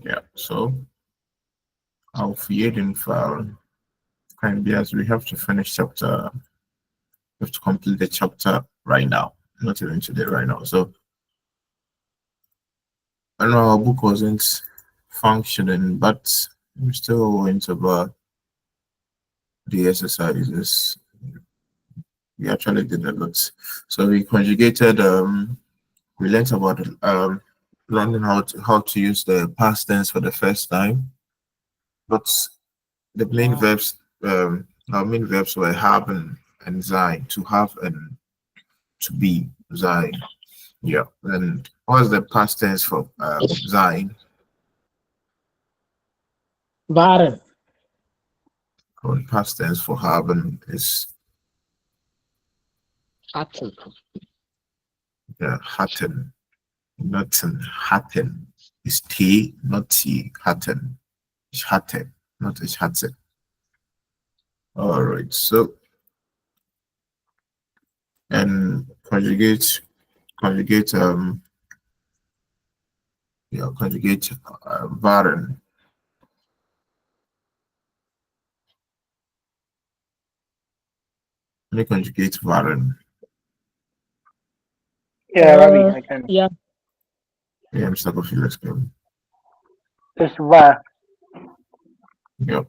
Yeah, so auf jeden Fall can be as we have to finish chapter, we have to complete the chapter right now, not even today, right now. So I know our book wasn't functioning, but we still went over the exercises. We actually did a lot. So we conjugated, we learned about learning how to use the past tense for the first time. But the main verbs, our main verbs were haben and sein, to have and to be, sein. Yeah. And what's the past tense for sein? Waren. Or the past tense for haben is Hatten. hatten, not hatten. It's T, not T, hatten. Ich hatte, not ich hatte. All right. So, and conjugate, conjugate waren. Let me conjugate waren. Yeah, Ravi, I can. Yeah. Yeah, Mr. Kofi, let's go. It's va, Yep,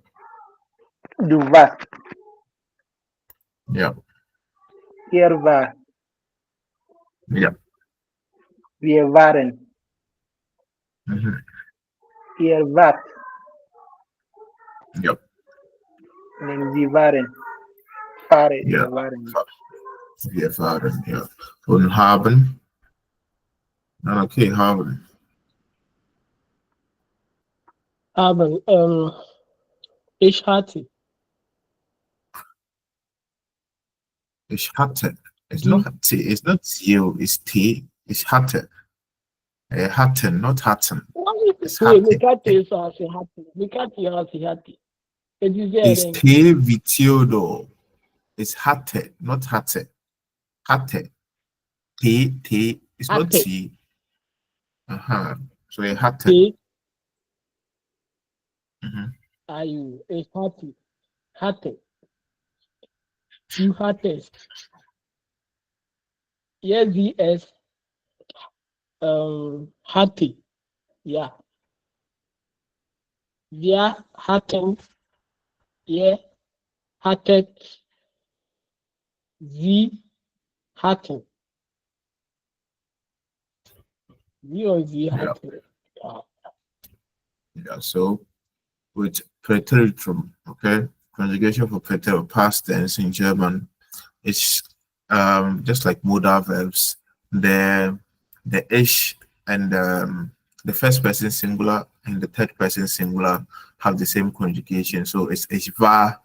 du warst, yep, war, yep. wir waren, Mm-hmm. ihr wart, Yep, and then sie waren, fahre, yeah. wir waren. Wir waren, ja. Und haben. Okay, haben. Haben. Ich hatte. Ich hatte. It's Du. not T, it's not you, it's T. Ich hatte. Hatten, not hatten. Why is It's it? We hatte. can't tell so as a happy. We can't tell as a happy. It is there It's then. T wie Theodor. It's hatte, not hatte. Hatte. T, it's not Hatte. T. Uh-huh. So a hatte. T. Mm-hmm. Are you? It's happy. Hatte. Du hattest. Yes, VS. Hatte. Ja. Wir hatten. Ihr hattet. Sie hatten. Wir und sie Yeah. hatten. Ja. Yeah. So with Präteritum, okay? Conjugation for Präteritum, past tense in German. It's just like modal verbs. The ish and the first person singular and the third person singular have the same conjugation. So it's ich war,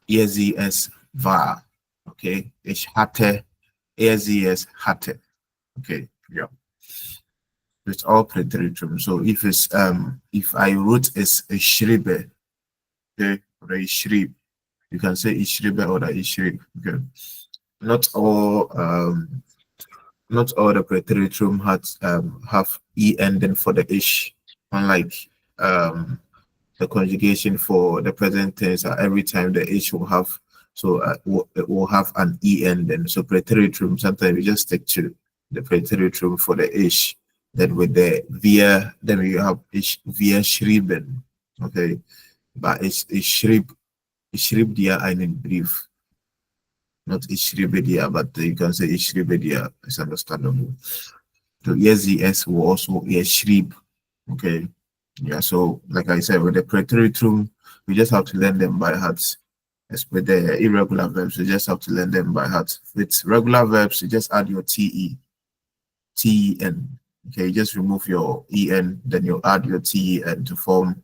er sie es war. Okay, ich hatte, er sie es hatte. Okay, yeah. It's all preteritum. So if I wrote as a schriebe, okay, or a schrieb, you can say ich schriebe or ich schrieb. Okay. Not all the preteritum have e ending for the ish, unlike the conjugation for the present tense. Every time the ish will have it will have an e ending. So preteritum sometimes we just stick to the preteritum for the ish. Then with the via, then we have ish via schrieben. Okay, but it's schrieb dir einen Brief. Not Ishribedia, but you can say Ishribedia. It's understandable. So yes will also Yeshrib. Okay. Yeah, so like I said, with the preteritum, we just have to learn them by heart. As with the irregular verbs, you just have to learn them by heart. With regular verbs, you just add your TEN. Okay, you just remove your EN, then you add your TEN to form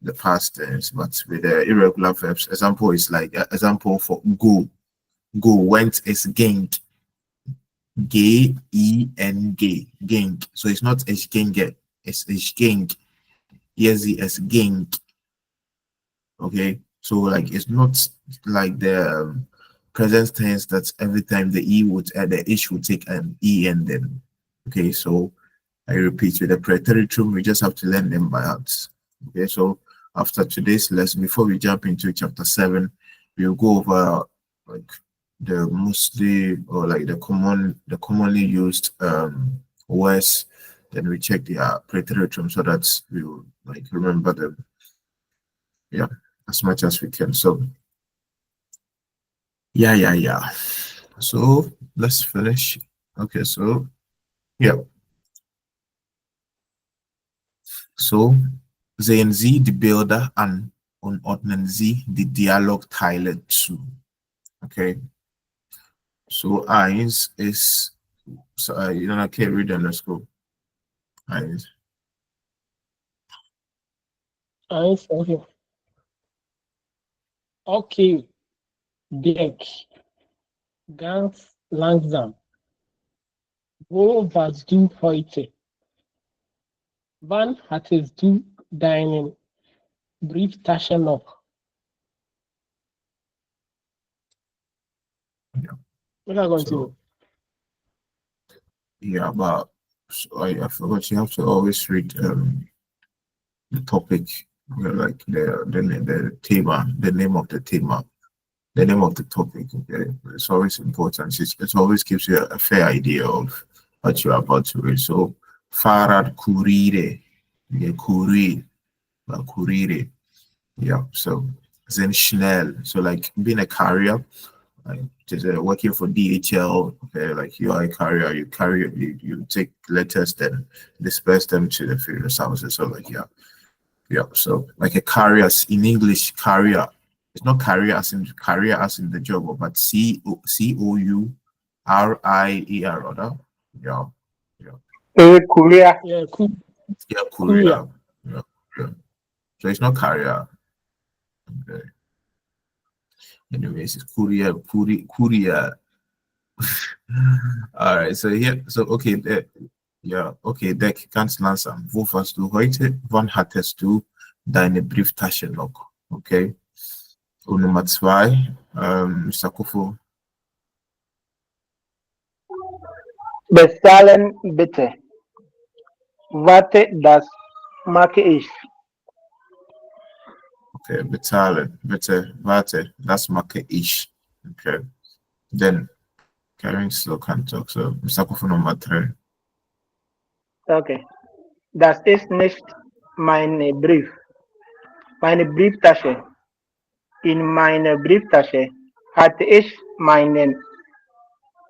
the past tense. But with the irregular verbs, example is like example for go. Go went is ging. G-E-N-G. Ging. So it's not es ginge, it's ging. Yes, es ging. Okay. So like it's not like the present tense that every time the E would the ish would take an E and then. Okay, so I repeat, with the preteritum, we just have to learn them by heart. Okay, so after today's lesson, before we jump into chapter 7, we'll go over like the mostly or like the commonly used words. Then we check the preteritum so that we will like remember them. Yeah, as much as we can. So yeah. So let's finish. Okay, so yeah. So sehen Sie die Bilder an und ordnen Sie die Dialogteile zu. Okay. So eins is so you know I can't read them, let's go. Eins. Okay. Okay, Dirk, ganz langsam. Wo warst du heute? Wann hattest du deinen Brieftasche noch? Yeah. We are going So to. yeah, but so I forgot you have to always read the topic, like the thema, the name of the thema, the name of the topic. Okay, it's always important. It always gives you a fair idea of what you're about to read. So, Farad Kurire, yeah, Kurire, yeah. So, then Schnell. So, like being a carrier, like just working for DHL. Okay, like you are a carrier, you take letters, then disperse them to the various houses. So, like yeah. So like a carrier in English, carrier. It's not career as in the job, but COURIER, rather. Yeah. Yeah. Korea. Yeah, cool. Yeah, Korea. courier. Yeah. Yeah. So it's not carrier. Okay. Anyways, it's courier. All right. So here, so okay, ja, okay, Deck, ganz langsam. Wo warst du heute? Wann hattest du deine Brieftasche noch? Okay. Und Nummer zwei, Mr. Kufo. Bezahlen bitte. Warte, das mache ich. Okay, bezahlen. Bitte, warte, das mache ich. Okay. Then, carrying slow can talk. So, Mr. Kufo Nummer drei. Okay. Das ist nicht meine meine Brieftasche. In meiner Brieftasche hatte ich meinen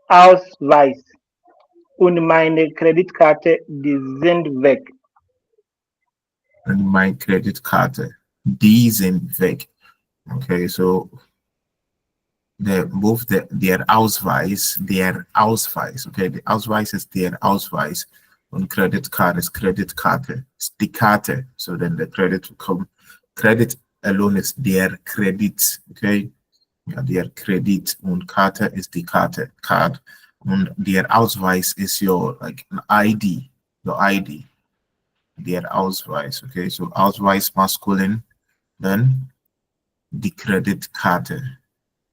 Ausweis und meine Kreditkarte, die sind weg. And my credit card. Die sind weg. Okay, so their Ausweis, okay, the Ausweis is their Ausweis and credit card is credit card, it's the card, so then the credit will come, credit alone is their credit, okay, yeah, their credit and card is the card and their Ausweis is your like an ID, your ID, their Ausweis, okay, so Ausweis masculine, then the credit card.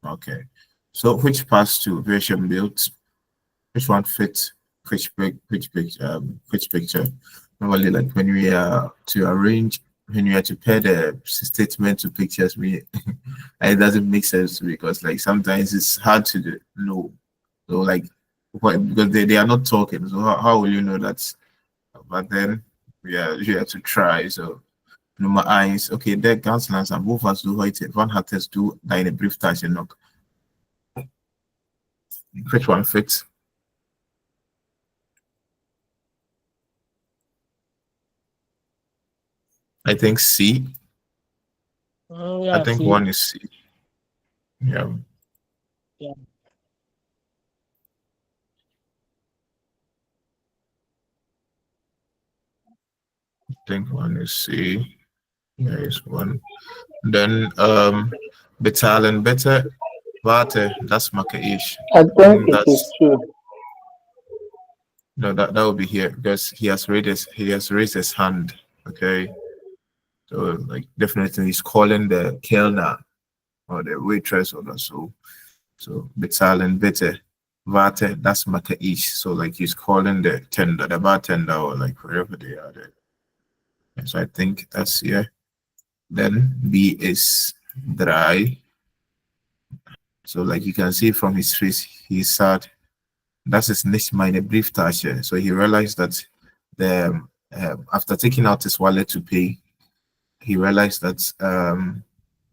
Okay. So which pass to version built? Which one fits which picture? Normally, like when we are to arrange, when we are to pair the statement to pictures, we it doesn't make sense because like sometimes it's hard to know. So like what because they are not talking. So how will you know that? But then you have to try. So nummer eins, okay, der ganz langsam. Wo warst du heute? Wann hattest du deine Brieftasche noch? Which one fits? I think C. I Yeah, think see. one is C. Yeah. Yeah. I think one is C. Yeah, it's one. Then Betalen better. Warte, that's Maka-ish. I think it is That's true. no that will be here because he has raised his hand. Okay. So like definitely he's calling the Kellner or the waitress or the so. So Betalen better. Warte, das mache ich. So like he's calling the tender, the bartender, or like wherever they are there. And so I think that's yeah. Then B is dry. So like you can see from his face, he's sad. Das ist nicht meine Brieftasche. So he realized that the after taking out his wallet to pay, he realized that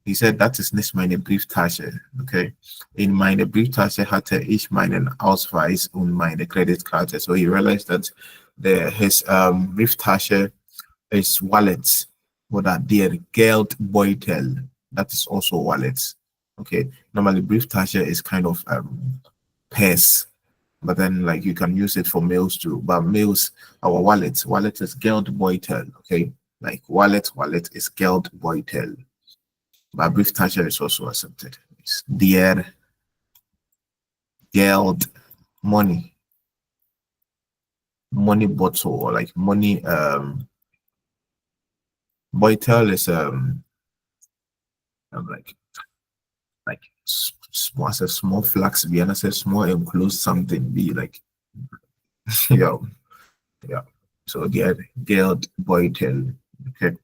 he said that ist nicht meine Brieftasche. Okay. In meine Brieftasche hatte ich meinen Ausweis und meine Kreditkarte. So he realized that his Brieftasche is wallet oder der Geldbeutel. That is also wallet. Okay. Normally Brieftasche is kind of purse. But then like you can use it for mails too. But mails, our wallet is Geldbeutel. Okay. Like wallet is Geldbeutel. But Brieftasche is also accepted. It's der Geld, money bottle, or like money Beutel is like small, as a small flax be, and as a small enclosed something be like yeah. So der Geldbeutel. Okay.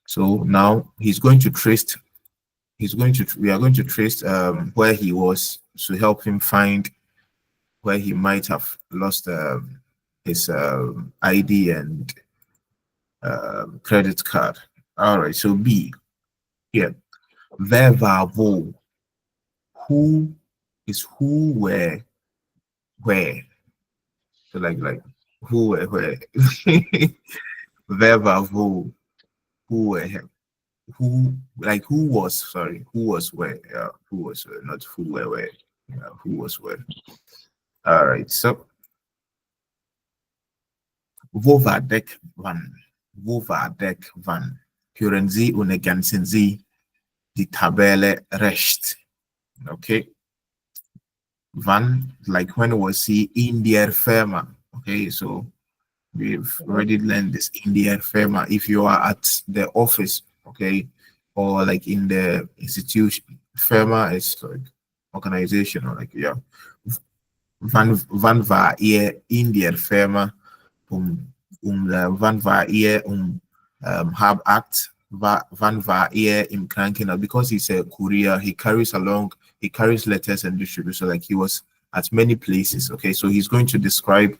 So now we are going to trace where he was to help him find where he might have lost his ID and credit card. All right, so B here. Wer war wo? Who is who, where? So like who, where? Wer war wo? Who were him? Who was where? Yeah, who was where, not who were where. Yeah, who was where. All right, so wo war Deck wann? Wo war Deck wann? Hören Sie und ergänzen Sie die Tabelle recht. Okay. Wann, like when was he in der Firma? Okay, so we've already learned this in der Firma. If you are at the office, okay, or like in the institution, Firma is like organization, or like yeah. Wann war in der Firma wann war halb 8? Wann war im Krankenhaus? Because he's a courier, he carries letters and distributes. So like he was at many places. Okay, so he's going to describe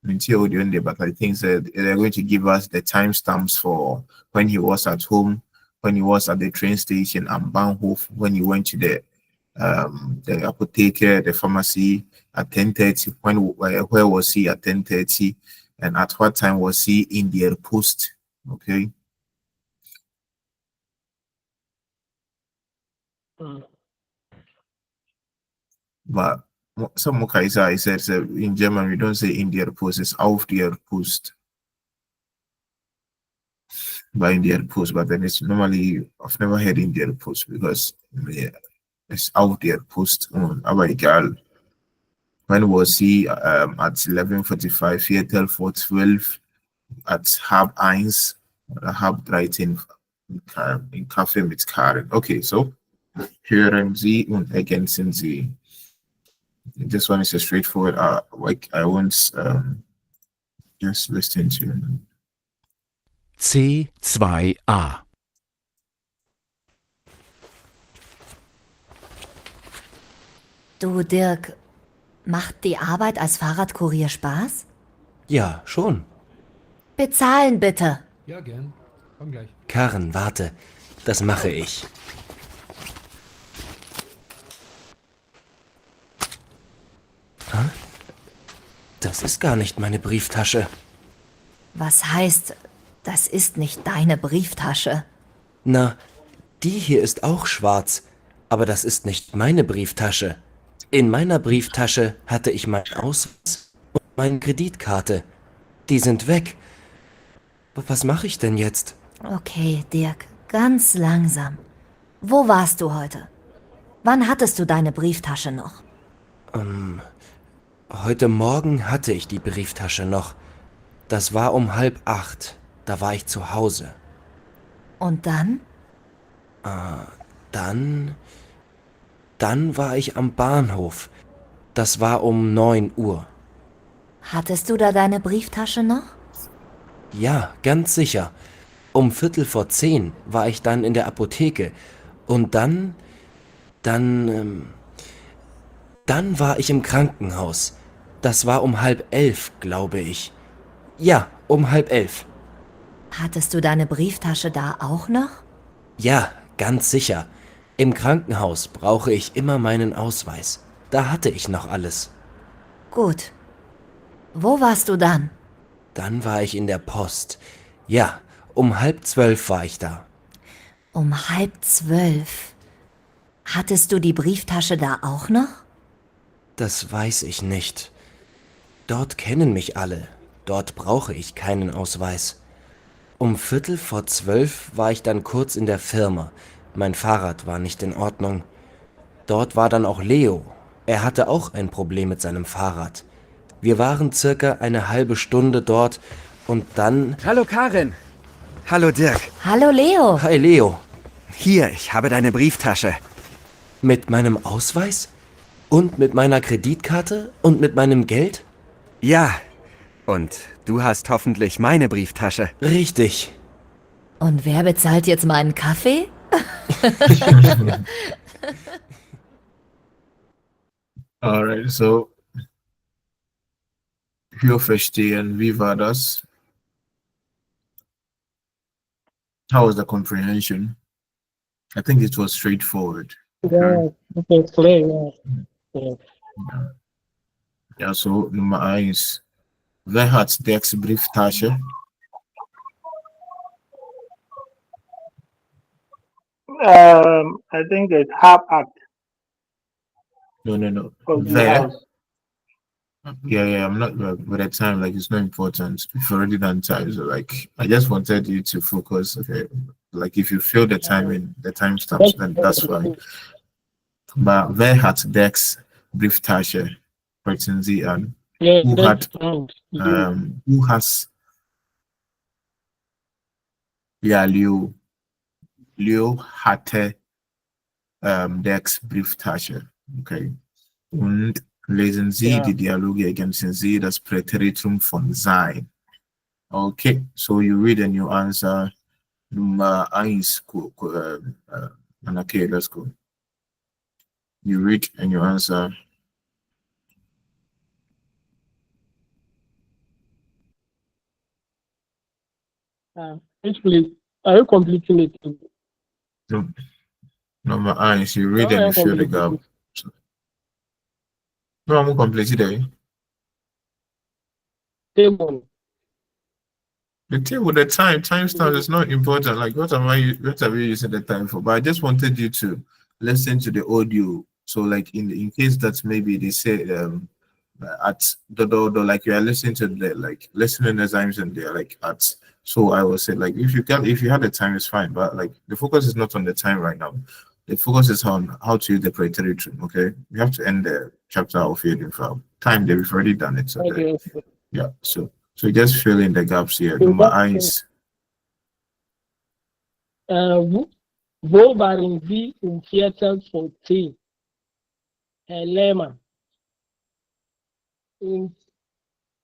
but I think that they're going to give us the timestamps for when he was at home, when he was at the train station, and Bahnhof, when he went to the apotheker, the pharmacy at 10:30. Where was he at 10:30, and at what time was he in the post? Okay. But some Kaisa says in German we don't say in der Post, it's auf der Post. By in der Post, but then it's normally I've never heard in der Post because yeah, it's auf der Post. Aber egal. When was he at 11:45, Viertel vor 12, at halb 1, halb 13 in Kaffee mit Karen. Okay, so hören Sie und ergänzen Sie. This one is a straightforward. Like I once just listened to. C2a. Du, Dirk, macht die Arbeit als Fahrradkurier Spaß? Ja, schon. Bezahlen bitte. Ja, gern. Komm gleich. Karen, warte. Das mache ich. Hä? Das ist gar nicht meine Brieftasche. Was heißt, das ist nicht deine Brieftasche? Na, die hier ist auch schwarz, aber das ist nicht meine Brieftasche. In meiner Brieftasche hatte ich meinen Ausweis und meine Kreditkarte. Die sind weg. Was mache ich denn jetzt? Okay, Dirk, ganz langsam. Wo warst du heute? Wann hattest du deine Brieftasche noch? Heute Morgen hatte ich die Brieftasche noch. Das war um 7:30. Da war ich zu Hause. Und dann? Dann, dann war ich am Bahnhof. Das war um 9 Uhr. Hattest du da deine Brieftasche noch? Ja, ganz sicher. Um 10:15 war ich dann in der Apotheke. Und dann, dann war ich im Krankenhaus. Das war um 10:30, glaube ich. Ja, um 10:30. Hattest du deine Brieftasche da auch noch? Ja, ganz sicher. Im Krankenhaus brauche ich immer meinen Ausweis. Da hatte ich noch alles. Gut. Wo warst du dann? Dann war ich in der Post. Ja, um 11:30 war ich da. Um 11:30. Hattest du die Brieftasche da auch noch? Das weiß ich nicht. Dort kennen mich alle. Dort brauche ich keinen Ausweis. Um 11:45 war ich dann kurz in der Firma. Mein Fahrrad war nicht in Ordnung. Dort war dann auch Leo. Er hatte auch ein Problem mit seinem Fahrrad. Wir waren circa eine halbe Stunde dort und dann... Hallo Karin. Hallo Dirk. Hallo Leo. Hi Leo, Hier, ich habe deine Brieftasche. mit meinem Ausweis? Und mit meiner Kreditkarte? Und mit meinem Geld? Ja. Und du hast hoffentlich meine Brieftasche. Richtig. Und wer bezahlt jetzt meinen Kaffee? Alright, so hier verstehen, wie war das? How was the comprehension? I think it was straightforward. Yeah, it's clear. Yeah. Yeah. Ja, ja, so Nummer 1. Wer hat Dirks Brieftasche? I think it's half act No. of the Wer? house. Yeah, I'm not with the time, like it's not important. We've already done time, so like I just wanted you to focus. Okay, like if you feel the timing, the timestamps, then that's fine. But wer hat Dirks Brieftasche? Question Sie an. Yeah, Who that's had fine. who has ja Leo hatte Dirks Brieftasche. Okay. Und lesen Sie Yeah. die Dialoge, ergänzen Sie das Präteritum von sein. Okay, so you read and you answer Nummer 1. Okay, let's go. You read and you answer. Which place? Are you completing it? Number 1, you read How and are you you fill the completing gap. it? No, I'm completed there. Table. The table, the timestamp is not important. Like, what are you using the time for? But I just wanted you to listen to the audio. So, like, in case that maybe they say at like you are listening to the like listening enzymes and they're like at. So I will say like if you have the time, it's fine. But like the focus is not on the time right now. The focus is on how to use the preteritum. Okay, we have to end the chapter of feeding file. Time they've already done it. So Okay. yeah. So just fill in the gaps here. So Number that's 1. Wo waren Sie im Viertel vor 10? Herr Lehmann. Und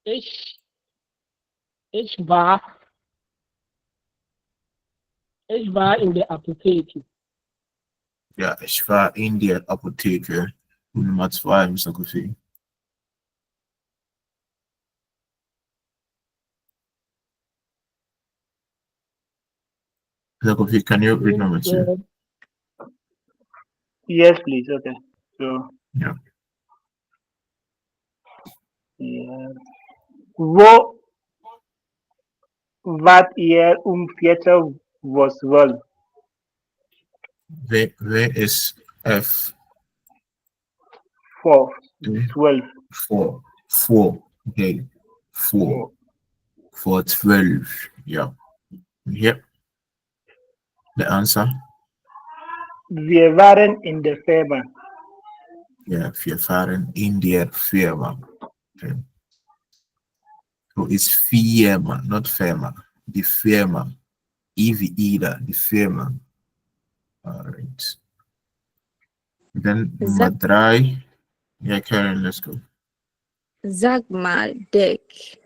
ich, ich war in der Apotheke. Ja, ich war in der Apotheke. Und Nummer 2, Mr. Kofi. Mr. Kofi, can you read number 2? Yes, please. Okay. So, Yeah. yeah. Wo wart ihr Viertel was well? Where is F? 4, Mm. 12. 4. Okay. 4. For 12. Yeah. Yep. The answer? Wir waren in der Firma. Yeah, wir fahren in der Firma. Okay. So it's Firma, not Firma. Die Firma. Ida, die Firma. All right. Then Sag, number 3. Yeah, Karen, let's go. sag mal, Dick,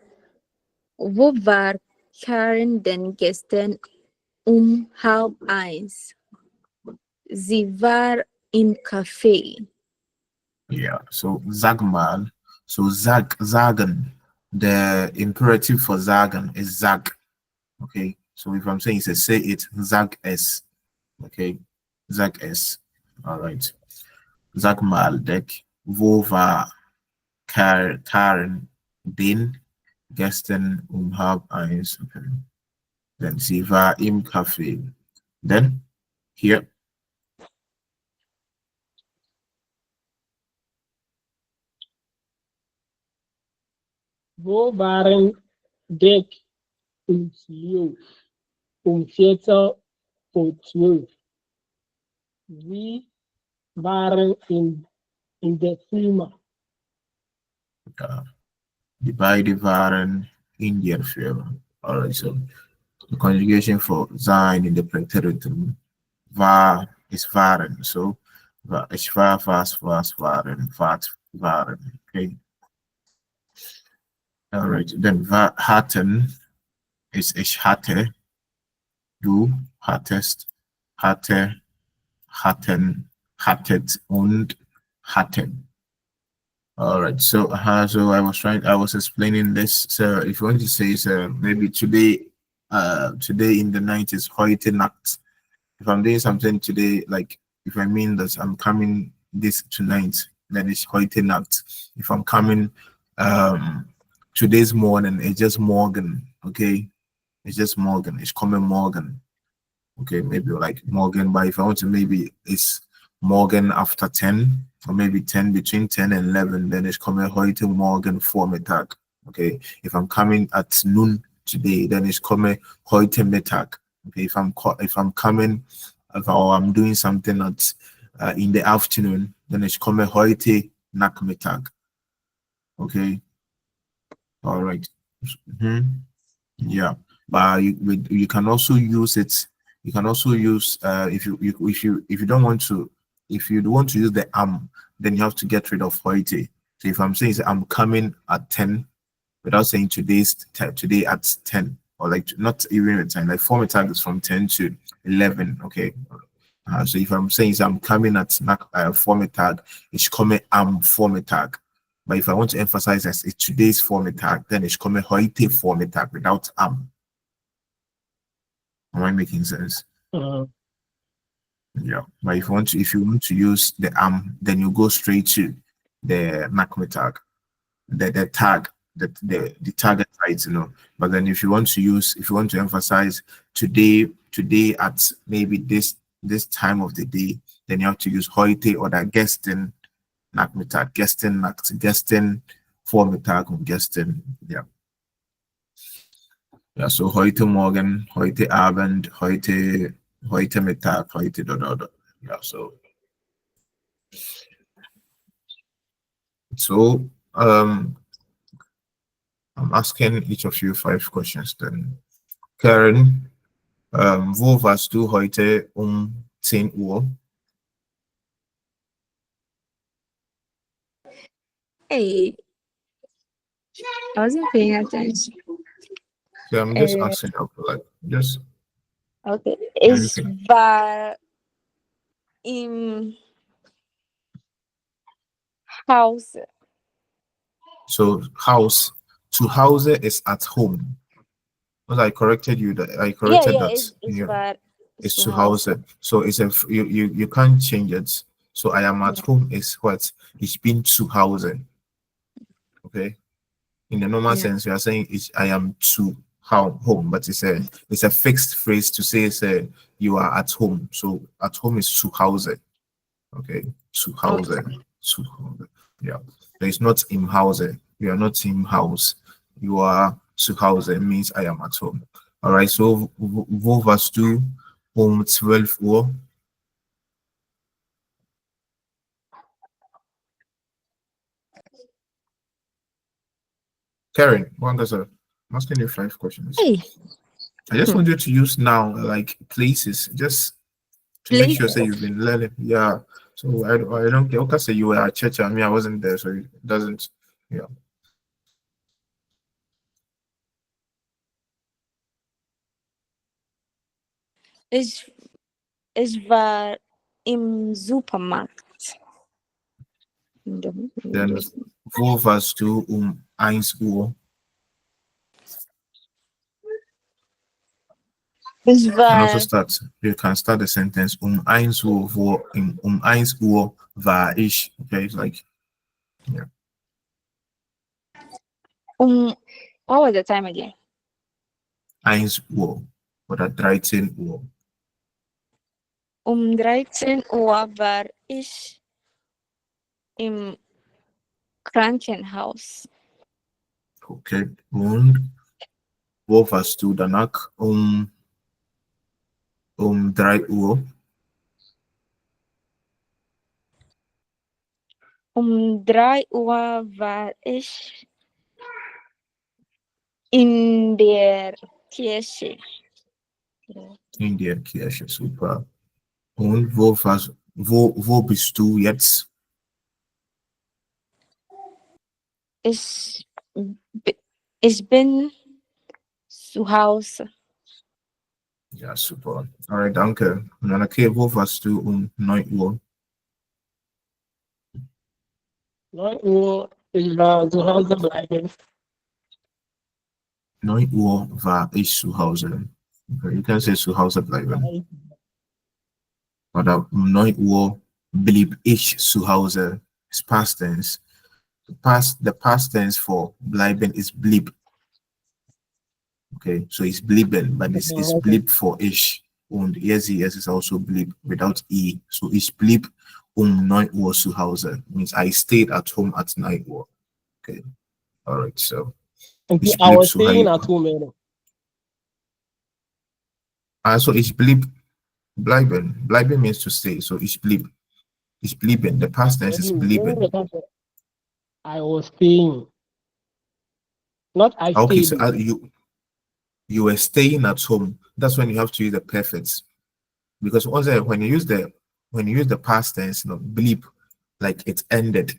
wo war Karen denn gestern um 12:30? Sie war im Café. Yeah, so sag mal. So sagen. The imperative for sagen is sag. Okay, so if I'm saying say it, sag es. Okay, sag es. All right. Sag mal, Deck, wo war Karen den gestern um 12:30? Okay. Then sie war im Café. Then here. Wo waren Dick und Leo um Viertel vor 12? Sie waren in der Firma. Die beiden waren in der Firma. All right, so the conjugation for sein in the Präteritum war is waren. So ich war, was waren, wart waren. Okay. All right. Then hatten is ich hatte, du hattest, hatte, hatten, hattet und hatten. All right. So I was explaining this. So if you want to say so maybe today in the night is heute Nacht. If I'm doing something today, like if I mean that I'm coming this tonight, then it's heute Nacht. If I'm coming today's morning, it's just morgen. Okay, it's just morgen. It's coming morgen. Okay, maybe like morgen. But if I want to, maybe it's morgen after 10, or maybe 10 between 10 and 11, then it's coming heute morgen Vormittag. Okay, if I'm coming at noon today, then it's coming heute Mittag. Okay, if I'm coming, or I'm doing something at in the afternoon, then it's coming heute Nachmittag. Okay, all right. Yeah, but you can also use it. You can also use if you don't want to, if you want to use the then you have to get rid of heute. So if I'm saying I'm coming at 10 without saying today at 10, or like not even at 10, like format is from 10 to 11. Okay. So if I'm saying I'm coming at format it's coming format. But if I want to emphasize as it's today's format, then it's coming heute format without Am I making sense? Yeah. But if you want to use the then you go straight to the Nachmittag, the tag, the target sites, But then if you want to emphasize today at maybe this time of the day, then you have to use heute or the gestern Nachmittag, gestern Vormittag und gestern, yeah. Ja, so heute Morgen, heute Abend, heute Mittag, heute da. Yeah, so I'm asking each of you 5 questions then. Karen, wo warst du heute um 10 Uhr? Hey, I wasn't paying attention. So I'm just asking just Okay. Ich anything. war im Hause. So to house is at home. Because I corrected you that I corrected that. Ich war It's zu to house. So it's you can't change it. So I am at home is what? Ich bin zu Hause. Okay. In the normal sense, we are saying I am to home, but it's a fixed phrase to say you are at home. So at home is zu Hause. Okay. Zu Hause. Zu Hause. Yeah. There is not im Hause. You are not im house. You are zu Hause. It means I am at home. All right. So wo warst du um 12 Uhr? Karen, I'm asking you 5 questions. Hey. I just want you to use now like places. Just to make sure Please. say you've been learning. Yeah. So I don't care. Okay, say you were at church. I mean, I wasn't there, so it doesn't. Yeah. Ich, ich war im Supermarkt. Then wo warst du 1 Uhr? Ich And also war start. You can start the sentence 1 Uhr wo 1 Uhr war ich. Okay, it's like what was the time again? 1 Uhr oder 13 Uhr. 13 Uhr war ich im Krankenhaus. Okay. Und wo warst du danach 3 Uhr? 3 Uhr war ich in der Kirche. In der Kirche, super. Und wo bist du jetzt? Ich, ich bin zu Hause. Ja, super. Alright, danke. Und dann, okay, wo warst du 9 Uhr? 9 Uhr, ich war zu Hause bleiben. 9 Uhr war ich zu Hause. Okay, you can say zu Hause bleiben. Oder 9 Uhr blieb ich zu Hause. It's past tense. The past tense for bleiben is blieb. Okay, so it's blieben, but it's blieb for ich. Und yes is also blieb without e. So ich blieb 9 Uhr zu Hause. Means I stayed at home at 9 Uhr. Okay, all right. So Okay, ich I blieb was zu staying Hause. at home. Also ich blieb bleiben. Bleiben means to stay. So ich blieb. Ich blieben. The past tense is blieben. I was staying. Not I Okay, stayed. so you were staying at home. That's when you have to use the perfect, because also when you use the past tense, bleep, like it ended.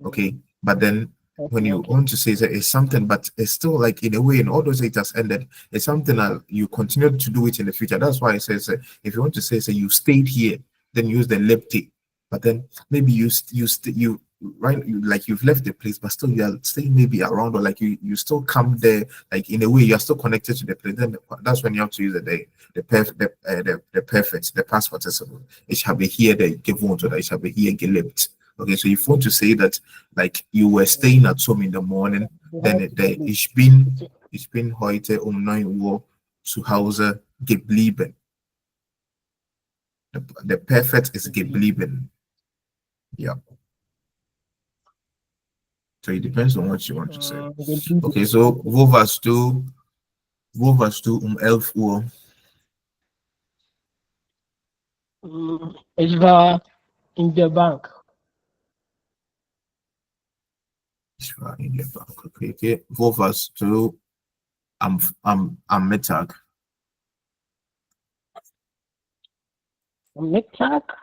Okay, but then when you want to say that it's something, but it's still like in a way, in all those it has ended, it's something that you continue to do it in the future. That's why it says if you want to say you stayed here, then use the lepte. But then maybe you right, like you've left the place, but still you are staying maybe around, or like you still come there, like in a way you're still connected to the place. Then that's when you have to use the perfect, the past participle. Ich habe hier gewohnt oder ich habe hier gelebt. Okay, so if you want to say that like you were staying at home in the morning, then ich bin heute 9 Uhr zu Hause geblieben. The perfect is geblieben. Yeah. So it depends on what you want to say. Okay, so wo warst du 11 Uhr? Ich war in der Bank. Ich war in der Bank. Okay. Wo warst du am Mittag? Am Mittag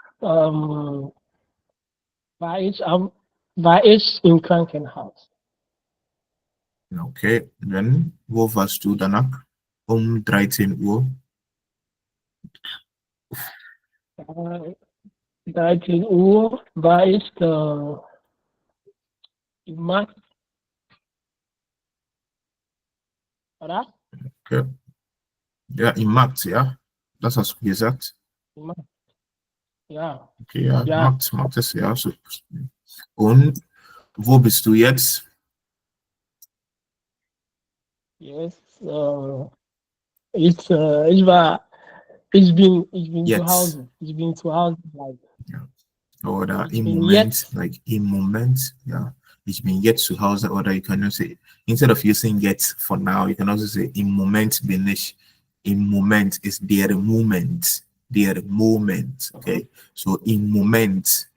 war ich im Krankenhaus. Okay, dann wo warst du danach? 13 Uhr. 13 Uhr war ich im Markt. Oder? Okay. Ja, im Markt, ja. Das hast du gesagt. Im Markt. Ja. Okay, ja, Ja. Markt ist ja so. Und wo bist du jetzt? Yes. Ich bin Jetzt. zu Hause. Ich bin zu Hause bleiben. Ja. Oder Ich im bin Moment, jetzt. like im Moment, ja. Ich bin jetzt zu Hause, oder you can also say, instead of using jetzt for now, you can also say im Moment bin ich. Im Moment is der Moment. Der Moment, okay? So im Moment,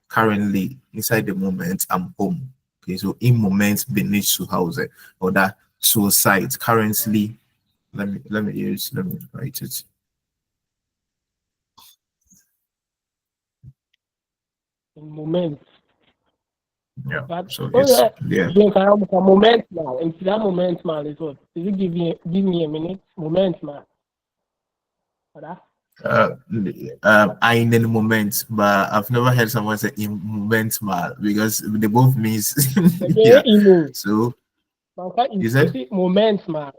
currently, inside the moment, I'm home. Okay, so im Moment bin ich zu Hause. Oder zur Zeit, currently, let me write it. in moment. Yeah. But So oh it's yeah, yeah. a moment mal. And that moment mal is what? Did you give me a minute? Moment mal. Right? Einen Moment, but I've never heard someone say in moment mal because they both means Okay, yeah. So you you said see moment mal.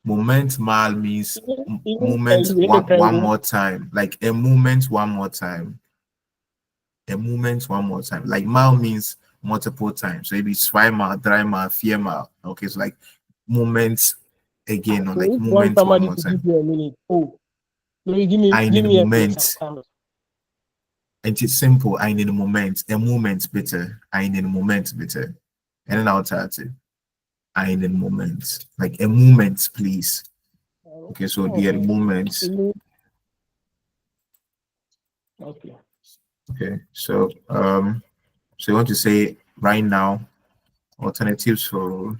moment mal means Even moment you one can more time, like a moment one more time, a moment one more time. Like mal means multiple times, so maybe zweimal, dreimal, viermal. Okay, so like moments again, or so like if you want moments one somebody more to give time. you a minute, oh, no, you give Einen me a minute Moment. sometime. And it's simple. Einen Moment. A moment bitte. Einen Moment bitte. And an alternative. Einen Moment. Like a moment, please. Okay, so the Okay. moment. Okay. Okay, so you want to say right now alternatives for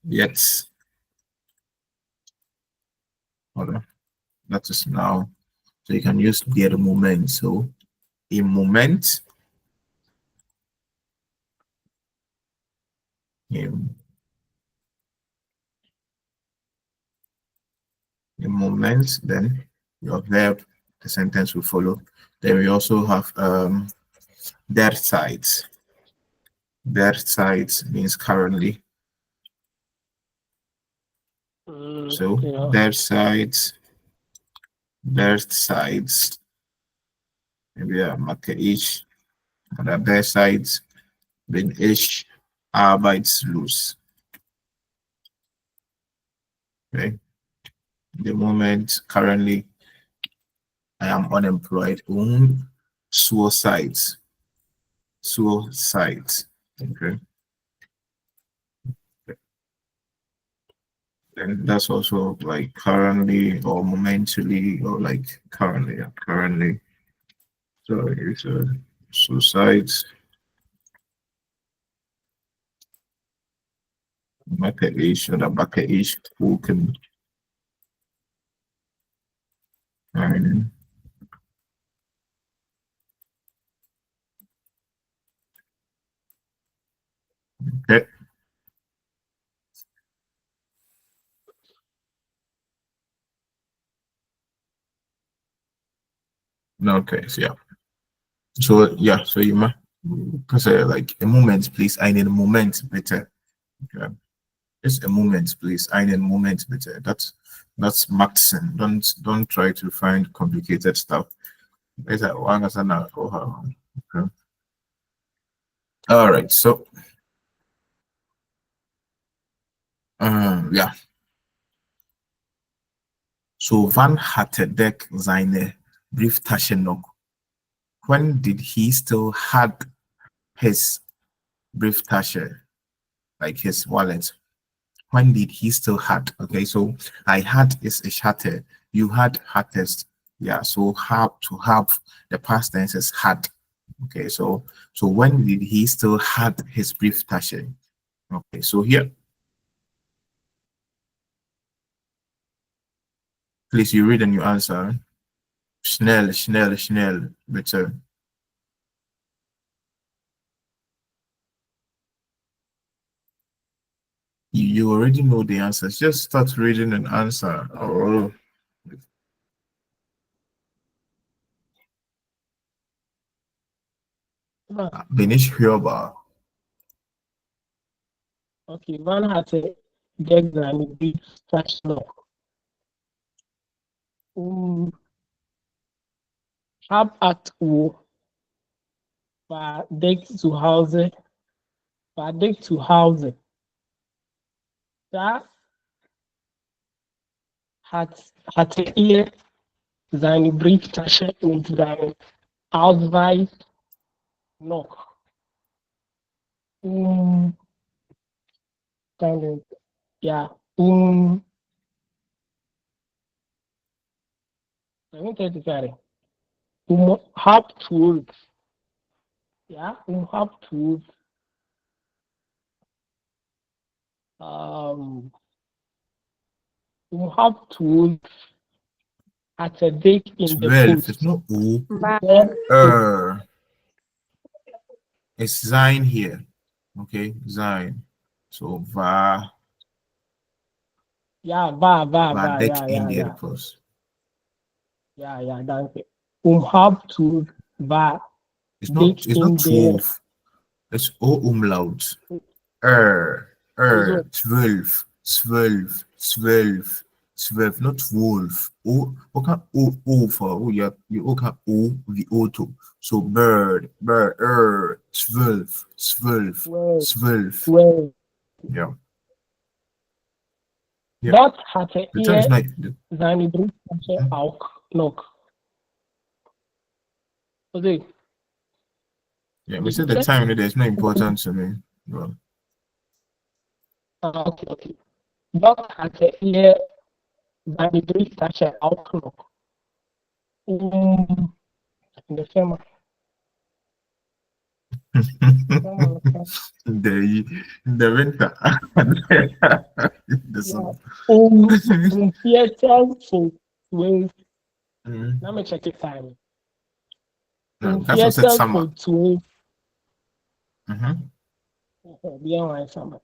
yes. Hold on. That is now. So you can use the moment. So a moment. In a moment, then your verb, the sentence will follow. Then we also have derzeit. Derzeit means currently. So Yeah. derzeit, maybe a marke ich, oder derzeit bin ich arbeitslos. Okay. The moment currently I am unemployed. Suicide. Suicide. Okay. And that's also like currently or momentarily or like currently. Yeah, currently. So it's a suicide. Market-ish oder Backe-ish Kuchen. Um, okay. No, okay, so yeah. So yeah, so you might say like a moment, please. I need a moment better. Okay. Just a moment, please. I need a moment better. That's maxing. Don't try to find complicated stuff. It's like one as an okay. All right, so yeah. So Van hatte Deck seine Brieftasche noch. When did he still had his Brieftasche, like his wallet? When did he still had? Okay, so I had is ich hatte. You had hattest. Yeah, so have to have the past tense is had. Okay, so when did he still had his Brieftasche? Okay, so here, please you read and you answer. Schnell, schnell, schnell, bitte. You already know the answers. Just start reading and answer. Oh, bin ich hörbar? Okay, Van hatte Deck seine Brieftasche noch. Hab 8 Uhr war Deck zu Hause. War Deck zu Hause. Da hatte er seine Brieftasche und seinen Ausweis noch. Dann, ja, halb 12. Ja, halb 12. Um, halb 12 at a dig in the 12. coast. It's not O. Va. It's Zine here. Okay, Zine. So va Yeah, va, dek yeah, in the yeah. post. Yeah, danke. Hab to va It's dig not in der 12. It's O umlaut. Also, 12, 12, 12, 12, not 12. Okay, O for O, you okay, O, the auto. So bird, 12, 12, 12, 12. 12. Yeah. Ja. Dat hatte The time is er not, seine Brieftasche auch noch. Also, yeah, we said the time, there's no importance to me. Well, okay. Dort hatte er seine Brieftasche auch noch. In der Firma. the winter. The Ja, summer. 14 vor 12. Mm. Let me check the time. No, that's what said 14 summer. vor 12. Mhm. Bien, ouais, summer.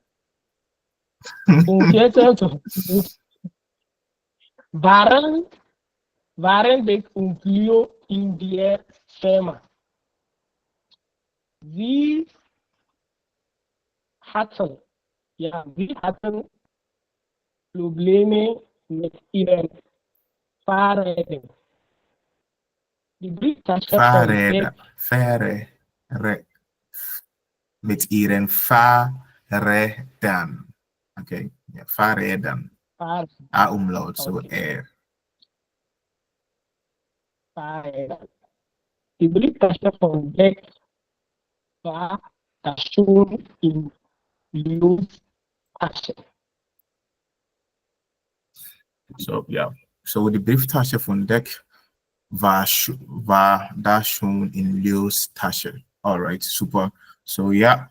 14 vor 12. Waren de Umplio in der Firma. Sie hatten Probleme mit ihren Fahrrädern. Die Brieftasche von Beck Fare, mit ihren Fahrrädern. Okay, ja, Fahrrädern. A umlaut, so Okay. Fahrrädern. Die Brieftasche von Beck war da schon in Leos Tasche. So, yeah. So the Brieftasche von Deck war da schon in Leo's Tasche. All right, super. So yeah.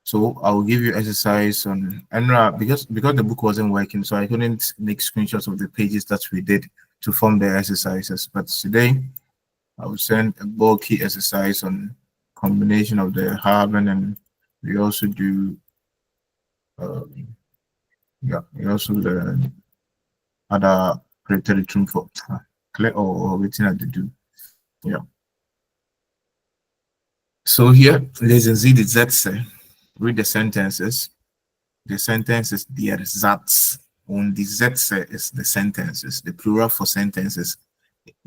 So I'll give you exercise on and because the book wasn't working, so I couldn't make screenshots of the pages that we did to form the exercises. But today I will send a bulky exercise on combination of the haben, and we also do we also do the other preteritum for clear or waiting at the do. Yeah. So here, lesen Sie die Sätze. Read the sentences. The sentence is der Satz. Und die Sätze is the sentences. The plural for sentences.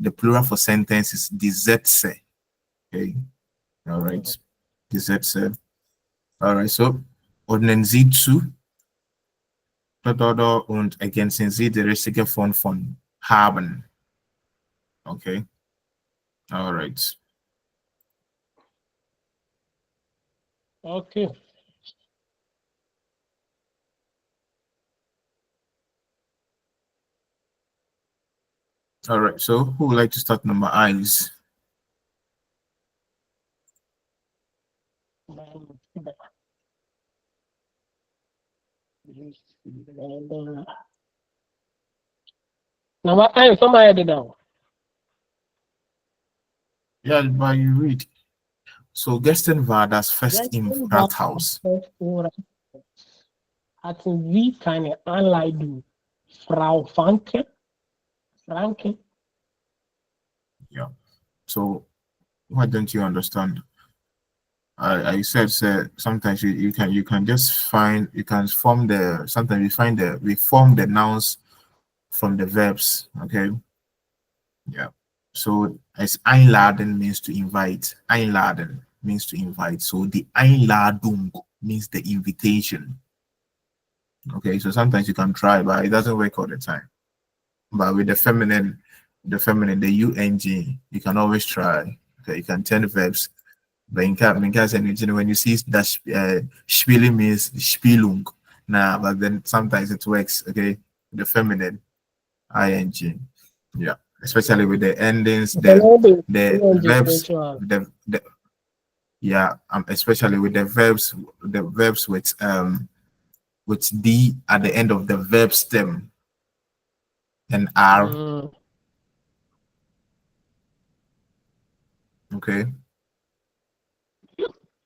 The plural for sentence is die Sätze. Okay. All right. Die Sätze. All right. So, ordnen Sie zu. Und ergänzen Sie die richtige Form von haben. Okay. All right. Okay. All right. So, who would like to start number I's? Number 1, somebody down. Ja, but you read. So gestern war das Fest im Rathaus. Hatten Sie keine Anleitung, Frau Franke? Yeah. So why don't you understand? I said sometimes you can just find you can form the sometimes we form the nouns from the verbs. Okay. Yeah. So as einladen means to invite. Einladen means to invite. So the Einladung means the invitation. Okay, so sometimes you can try, but it doesn't work all the time. But with the feminine, the ung, you can always try. Okay, you can turn verbs. But in case when you see that spielen means Spielung. Nah, but then sometimes it works. Okay, the feminine, ing. Yeah, especially with the endings, the verbs, the yeah, especially with the verbs with D at the end of the verb stem and R. Okay.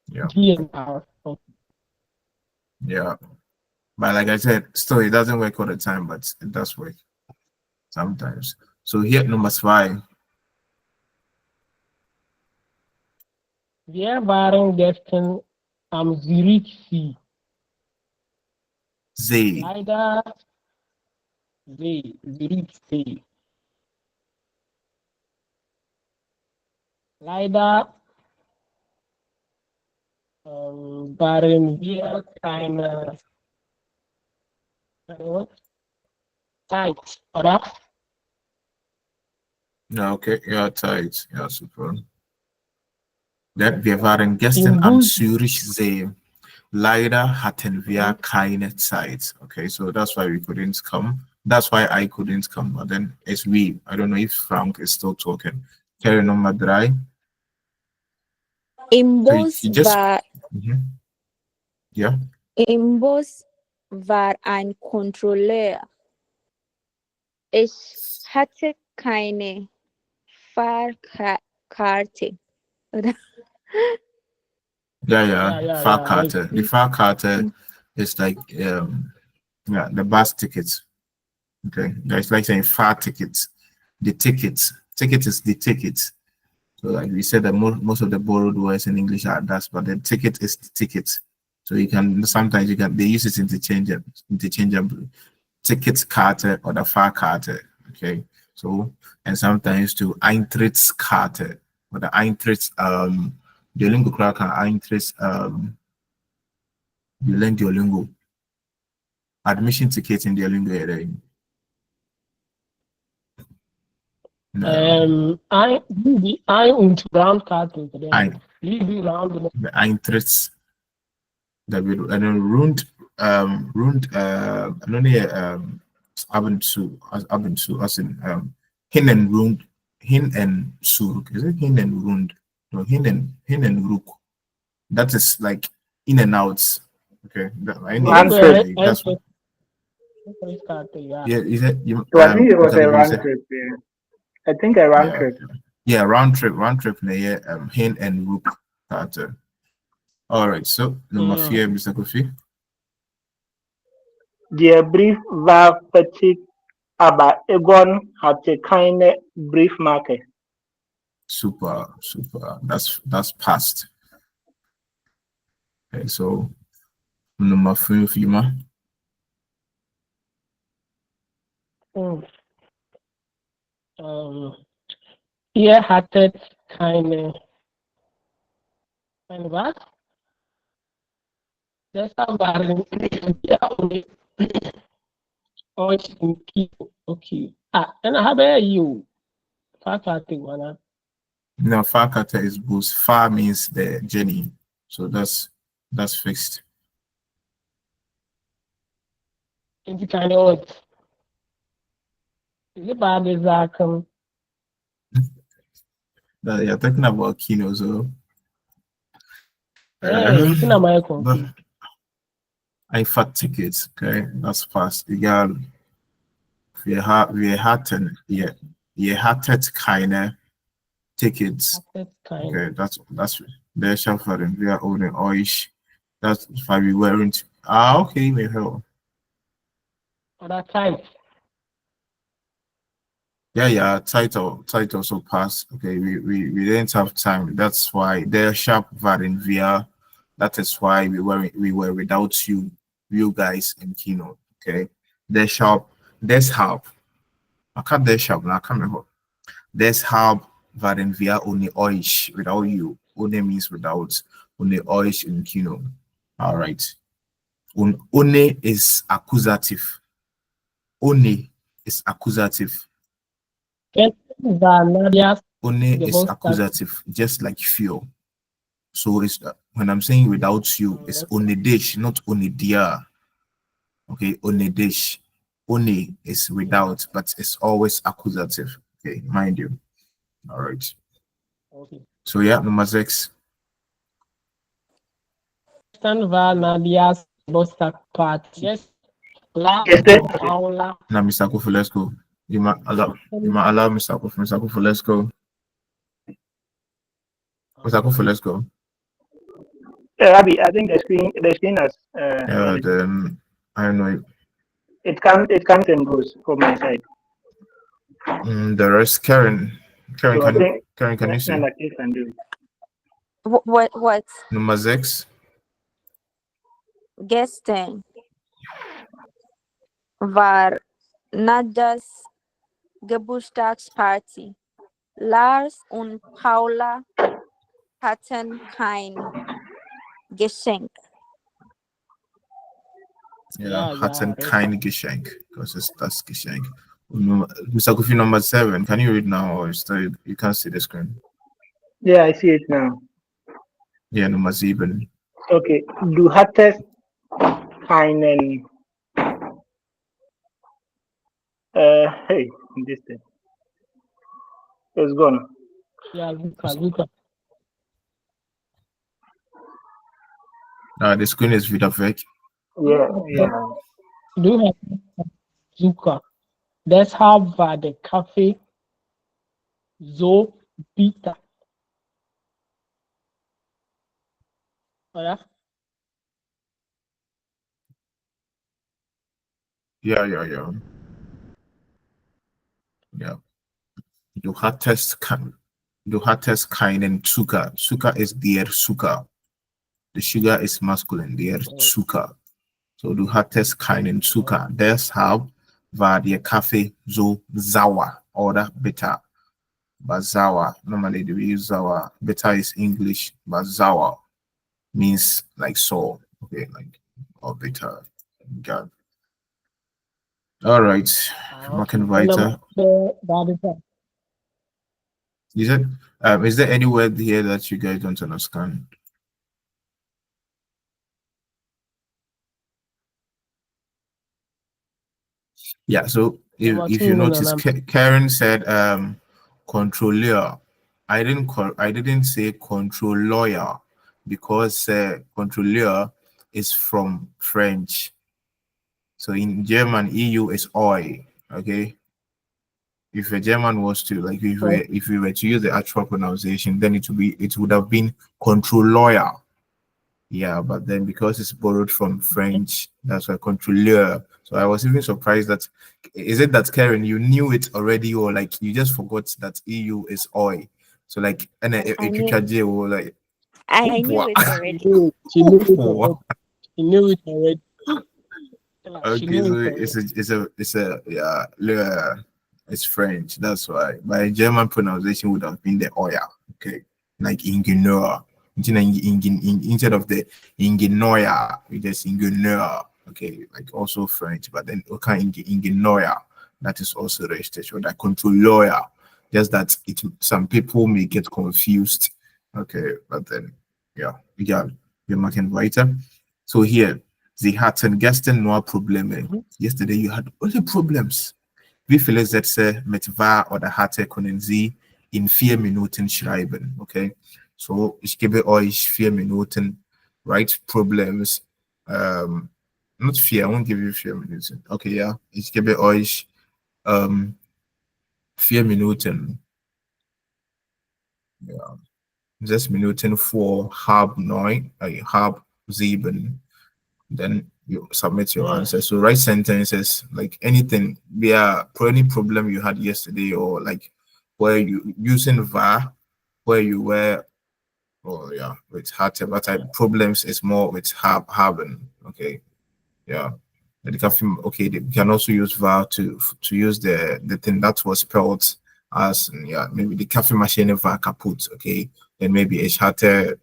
Yeah. GNR. Okay. Yeah. But like I said, still it doesn't work all the time, but it does work sometimes. So here number 5. Wir waren gestern am Zürichsee. Z. Leider Zürichsee. Leider waren wir keine Zeit, oder? Ja, okay, ja, tight. Ja, super. Wir waren gestern Im am Bus, Zürichsee. Leider hatten wir keine Zeit. Okay, so that's why we couldn't come. That's why I couldn't come. But then it's we. I don't know if Frank is still talking. Carry number 3. Im So Bus you just war, yeah. im Bus war ein Kontrolleur. Ich hatte keine Fahrkarte. Oder? Yeah. Fahrkarte. The Fahrkarte Mm. is like the bus tickets. Okay, it's like saying far tickets. The tickets. Ticket is the ticket. So like we said that most of the borrowed words in English are that, but the ticket is the ticket. So you can sometimes they use it interchangeably. Ticket carte or the Fahrkarte. Okay. So and sometimes to Eintrittskarte or the Eintritts Duolingo crack and Eintritts you learn Duolingo. Admission ticket in Duolingo area. No. Ein und Roundkarte. Ein. Liebe Round. The Eintritts that we and then rund only Abend zu as in hin and suruk. Is it hin and rund? No, hin and ruk. That is like in and out. Okay. Round trip. That's what, Yeah. yeah, is it you So I think it was is that a what you round said? trip. Yeah. I think a round trip. Yeah, round trip yeah, hin and ruk carter. All right, so number 4, Mr. Kofi. Der Brief war fertig, aber Egon hatte keine Briefmarke. Super. That's past. Okay, so number 5, Yuma. Ihr hattet keine was? Deshalb waren wir und euch im Kino. Okay. And how about you? Fahrkarte, oder? No, Fahrkarte is boost. Far means the journey, so that's fixed. In die keine Ort. Diese beiden Sachen. You're talking about Kino, so Hey, sina my but I fat tickets, okay, that's fast. Egal, wir hatten keine Tickets. Okay, that's der Schafferin, wir ohne euch. That's why we weren't. Okay, we help. Oder Zeit. Yeah, title also passed. Okay, we didn't have time. That's why they're sharp varying via. That is why we were without you guys in Kino. Okay, they're sharp. There's help. I can't their sharp. I can't remember. There's help varying via only oish without you. Only means without only oish in Kino. All right. One is accusative. Only is accusative. One is accusative, just like fear. So it's when I'm saying without you, it's only dish, not only dia. Okay, only dish. Only is without, but it's always accusative. Okay, mind you. All right. Okay. So yeah, number 6. Gestern war Nadias Geburtstagsparty. Yes. Now, Mr. Kofi, let's go. You might allow Mr. Kofi, let's go. Let's go. Rabbi, I think the screen has Yeah, then I don't know. it comes and goes from my side. The rest, Karen. So I think Karen, can you see? Nalaki can do it. What? Number 6. Gästen var Nadjas Geburtstagsparty. Lars und Paula hatten kein Geschenk. Yeah, Ja, hatten ja, kein Geschenk. Because it's das Geschenk. Mr. Kofi, number 7. Can you read now or still you can't see the screen? Yeah, I see it now. Yeah, number 7. Okay. Du hattest keinen hey, this thing. It's gone. ja, Luca. The screen is wieder weg. Yeah. Du hast Zucker. Deshalb war der Kaffee so bitter. Oder? Ja. Ja. Du hattest keinen Zucker. Zucker is der Zucker. The sugar is masculine, der Zucker. So du hattest keinen Zucker. Deshalb war der Kaffee so sauer oder bitter. But sauer, normally we use sauer. Bitter is English, but sauer means like sour. Okay, like or bitter. God. All right. Machen weiter. Is there any word here that you guys don't understand? Yeah, so if you notice, Karen said controller. I didn't say controller because controller is from French. So in German, EU is oil. Okay. If a German was to like if we were to use the actual pronunciation, then it would have been controller. Yeah, but then because it's borrowed from French, that's why contrôleur. So I was even surprised that is it that Karen, you knew it already, or like you just forgot that EU is oil. So like and I knew like I knew it already. She knew it already. She knew it already. Okay, so it's French. That's why. My German pronunciation would have been the oil. Okay, like ingenieur. Instead of the ingenieur, we just ingenieur. Okay, like also French, but then okay, ingenieur. That is also registered. So that controller. Just that some people may get confused. Okay, but then yeah, we're making weiter. So here. Sie hatten gestern nur Probleme. Yesterday you had only problems. Wie viele Sätze mit war oder hatte können Sie in 4 Minuten schreiben? Okay. So ich gebe euch 4 Minuten. Write problems. Not 4, I won't give you 4 Minuten. Okay, ja. Ich gebe euch 4 Minuten. Ja. 6 Minuten vor halb 9, halb 7. Then you submit your answer. So write sentences like anything. Yeah, for any problem you had yesterday, or like where you using var, where you were, or yeah, with had but problems is more with having. Okay, yeah. Okay, we can also use var to use the thing that was spelled as maybe the cafe machine var kaput. Okay, then maybe ich hatte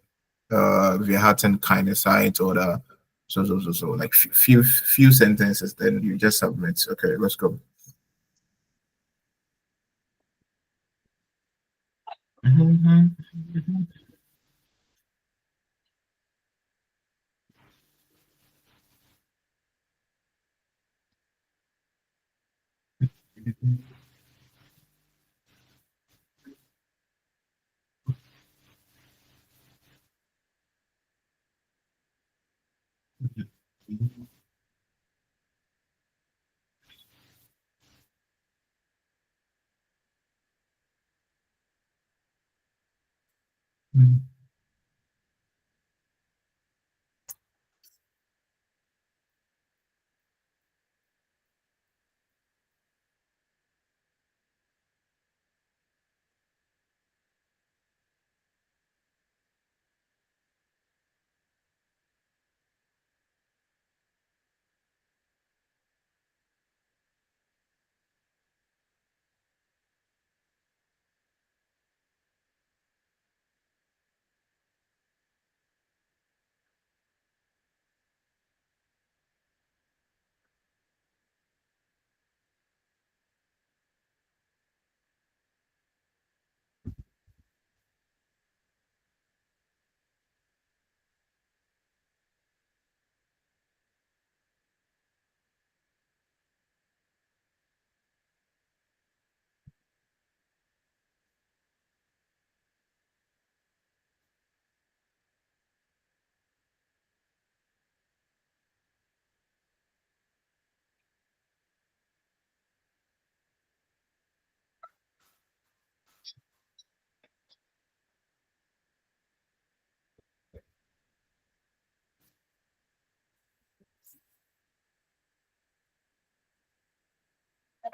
wir hatten keine Zeit oder so like few sentences, then you just submit. Okay, let's go.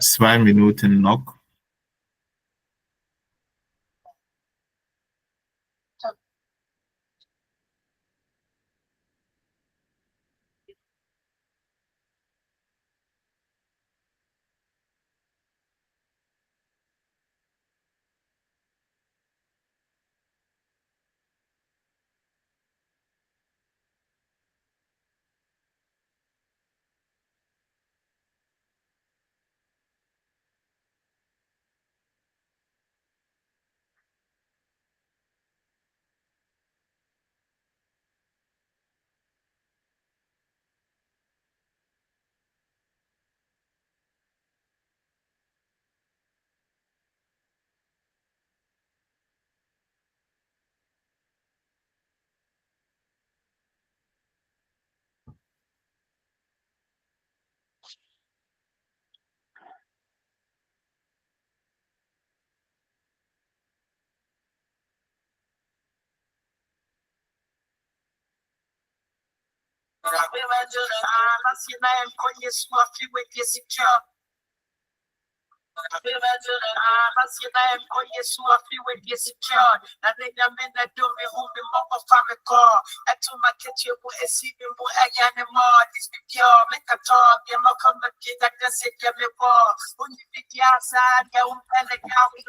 2 Minuten noch.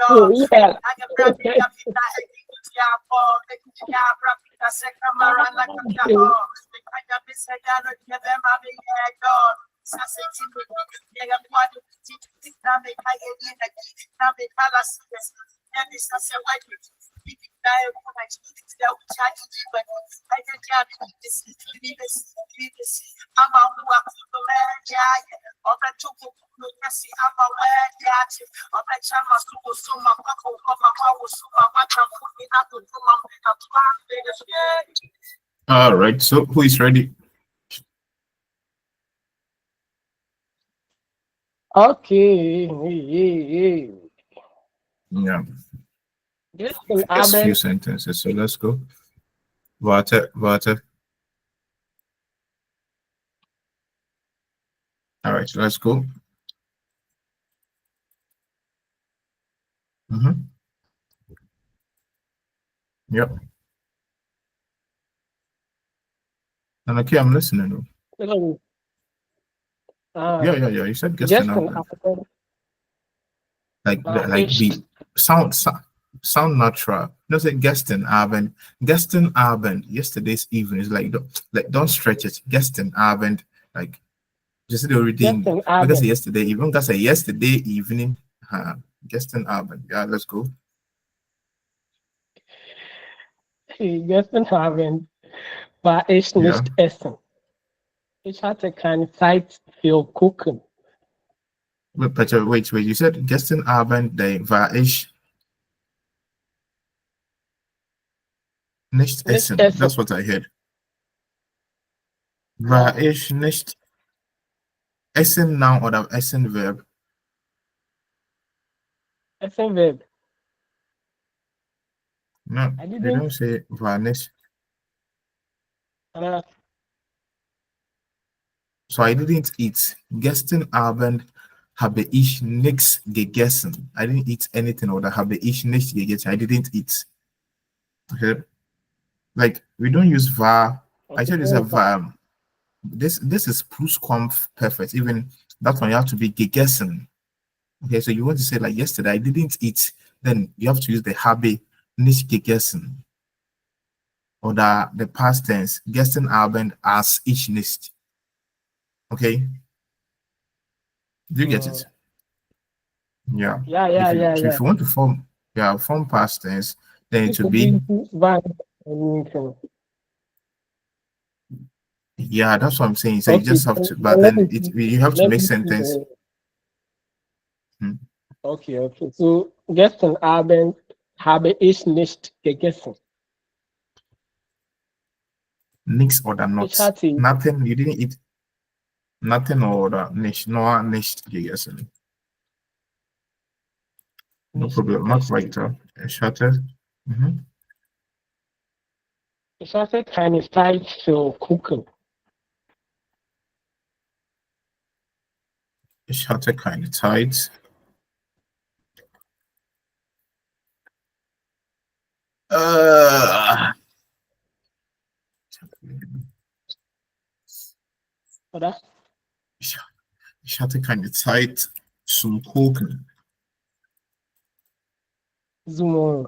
Oh, yeah. All right. So who is ready? Okay. Yeah. Gestern Just few Abend, sentences. So let's go. Warte, warte. All right. So let's go. Yep. And okay, I'm listening. Yeah. You said gestern gestern Abend. Abend war Like ich the sound natural. No, say gestern Abend. Gestern Abend. Yesterday's evening is like don't stretch it. Gestern Abend. Like just the reading. gestern Because Abend. yesterday even that's a yesterday evening. Gestern Abend. Yeah, let's go. Gestern Abend war ich Yeah. nicht essen. Ich hatte keine Zeit für Gucken. But wait. You said gestern Abend war ich nicht Nicht essen. essen. That's what I heard. War ich nicht essen noun oder essen verb? Essen Verb. No, I they didn't. don't say war nicht. So I didn't eat. Gestern Abend habe ich nichts gegessen. I didn't eat anything oder habe ich nicht gegessen. I didn't eat. Okay. Like we don't use var. I tell you this var. This is plusquamperfect. Even that one you have to be gegessen. Okay, so you want to say like yesterday I didn't eat. Then you have to use the habe nicht gegessen. Or the past tense. Gestern Abend as ich nicht. Okay. Do you get it? Yeah. If you want to form past tense, then it will be that's what I'm saying. So you just have to, but then you have to make sentence. Okay. So gestern Abend habe ich nicht gegessen. Nix oder not. Ich hatte Nothing. You didn't eat nothing oder nicht. No, nicht gegessen. No nicht problem. Mach gegessen. weiter. Ich hatte. Ich hatte keine Zeit für Gucken. Ich hatte keine Zeit. Oder? Ich hatte keine Zeit zum Kochen. Zoom.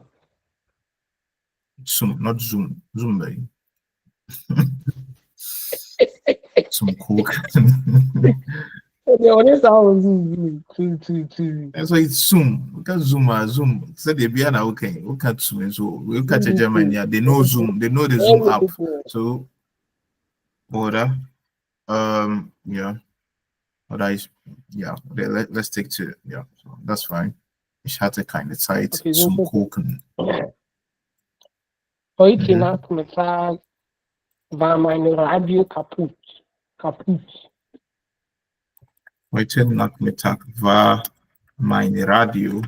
Not Zoom. Zoom, baby. Zum Kochen. The honest hours to. That's why it's Zoom. We can Zoom. So they be okay. We can't Zoom. So we catch a German. Yeah, they know Zoom. They know the Zoom app. So order. Yeah. Oder yeah. Okay, let's take to yeah. So that's fine. Ich hatte keine Zeit zum Kochen. Heute Nachmittag war mein Radio kaputt. Heute Nachmittag war mein Radio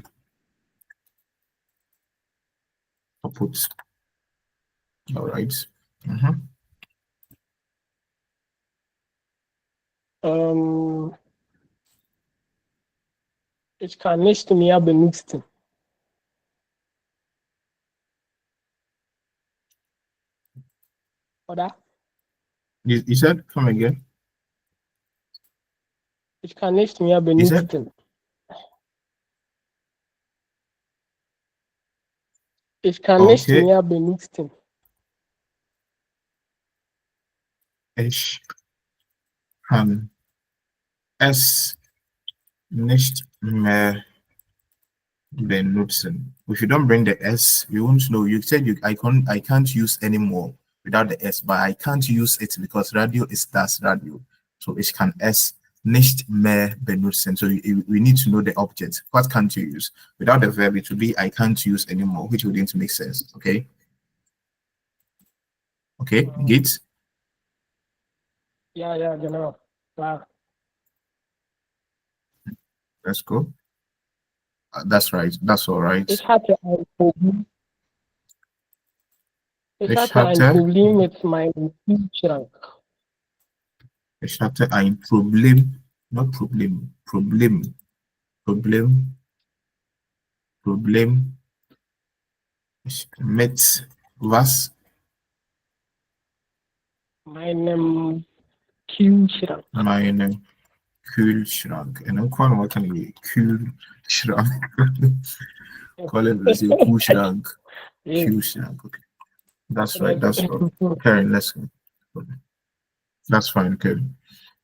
kaputt. Alright. Ich kann nicht mehr benutzen. Oder? You said come again? Ich kann nicht mehr benutzen. Ich kann nicht mehr benutzen. Ich kann es nicht mehr benutzen. If you don't bring the S, you won't know. You said I can't use anymore without the S, but I can't use it because radio is das radio. So ich kann es nicht mehr benutzen. So we need to know the object. What can't you use? Without the verb, it would be I can't use anymore, which wouldn't make sense. Okay. Okay, geht? Ja, genau. Klar. Let's go. That's right. That's all right. Ich hatte ein Problem. Ich hatte ein Problem mit meinem Kühlschrank. Ich hatte ein Problem, not Problem, Problem mit was? Meinem Kühlschrank. Meinem Kühlschrank. Und dann kann ich Kühlschrank. Call it as your Kühlschrank. Kühlschrank. Okay. That's right. That's right. Karen, let's go. That's fine, Karen.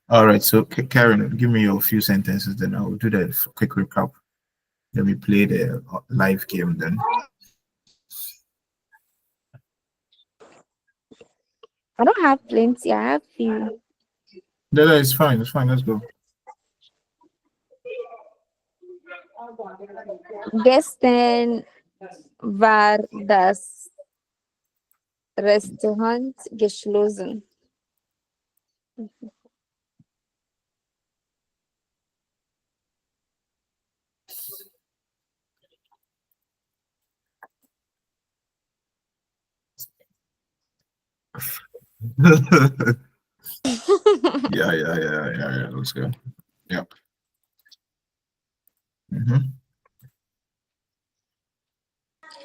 All right. So, Karen, give me your few sentences, then I'll do the quick recap. Let me play the live game then. I don't have plenty. I have few. No, it's fine. It's fine. Let's go. Gestern war das Restaurant geschlossen. Yeah. Let's go. Yep.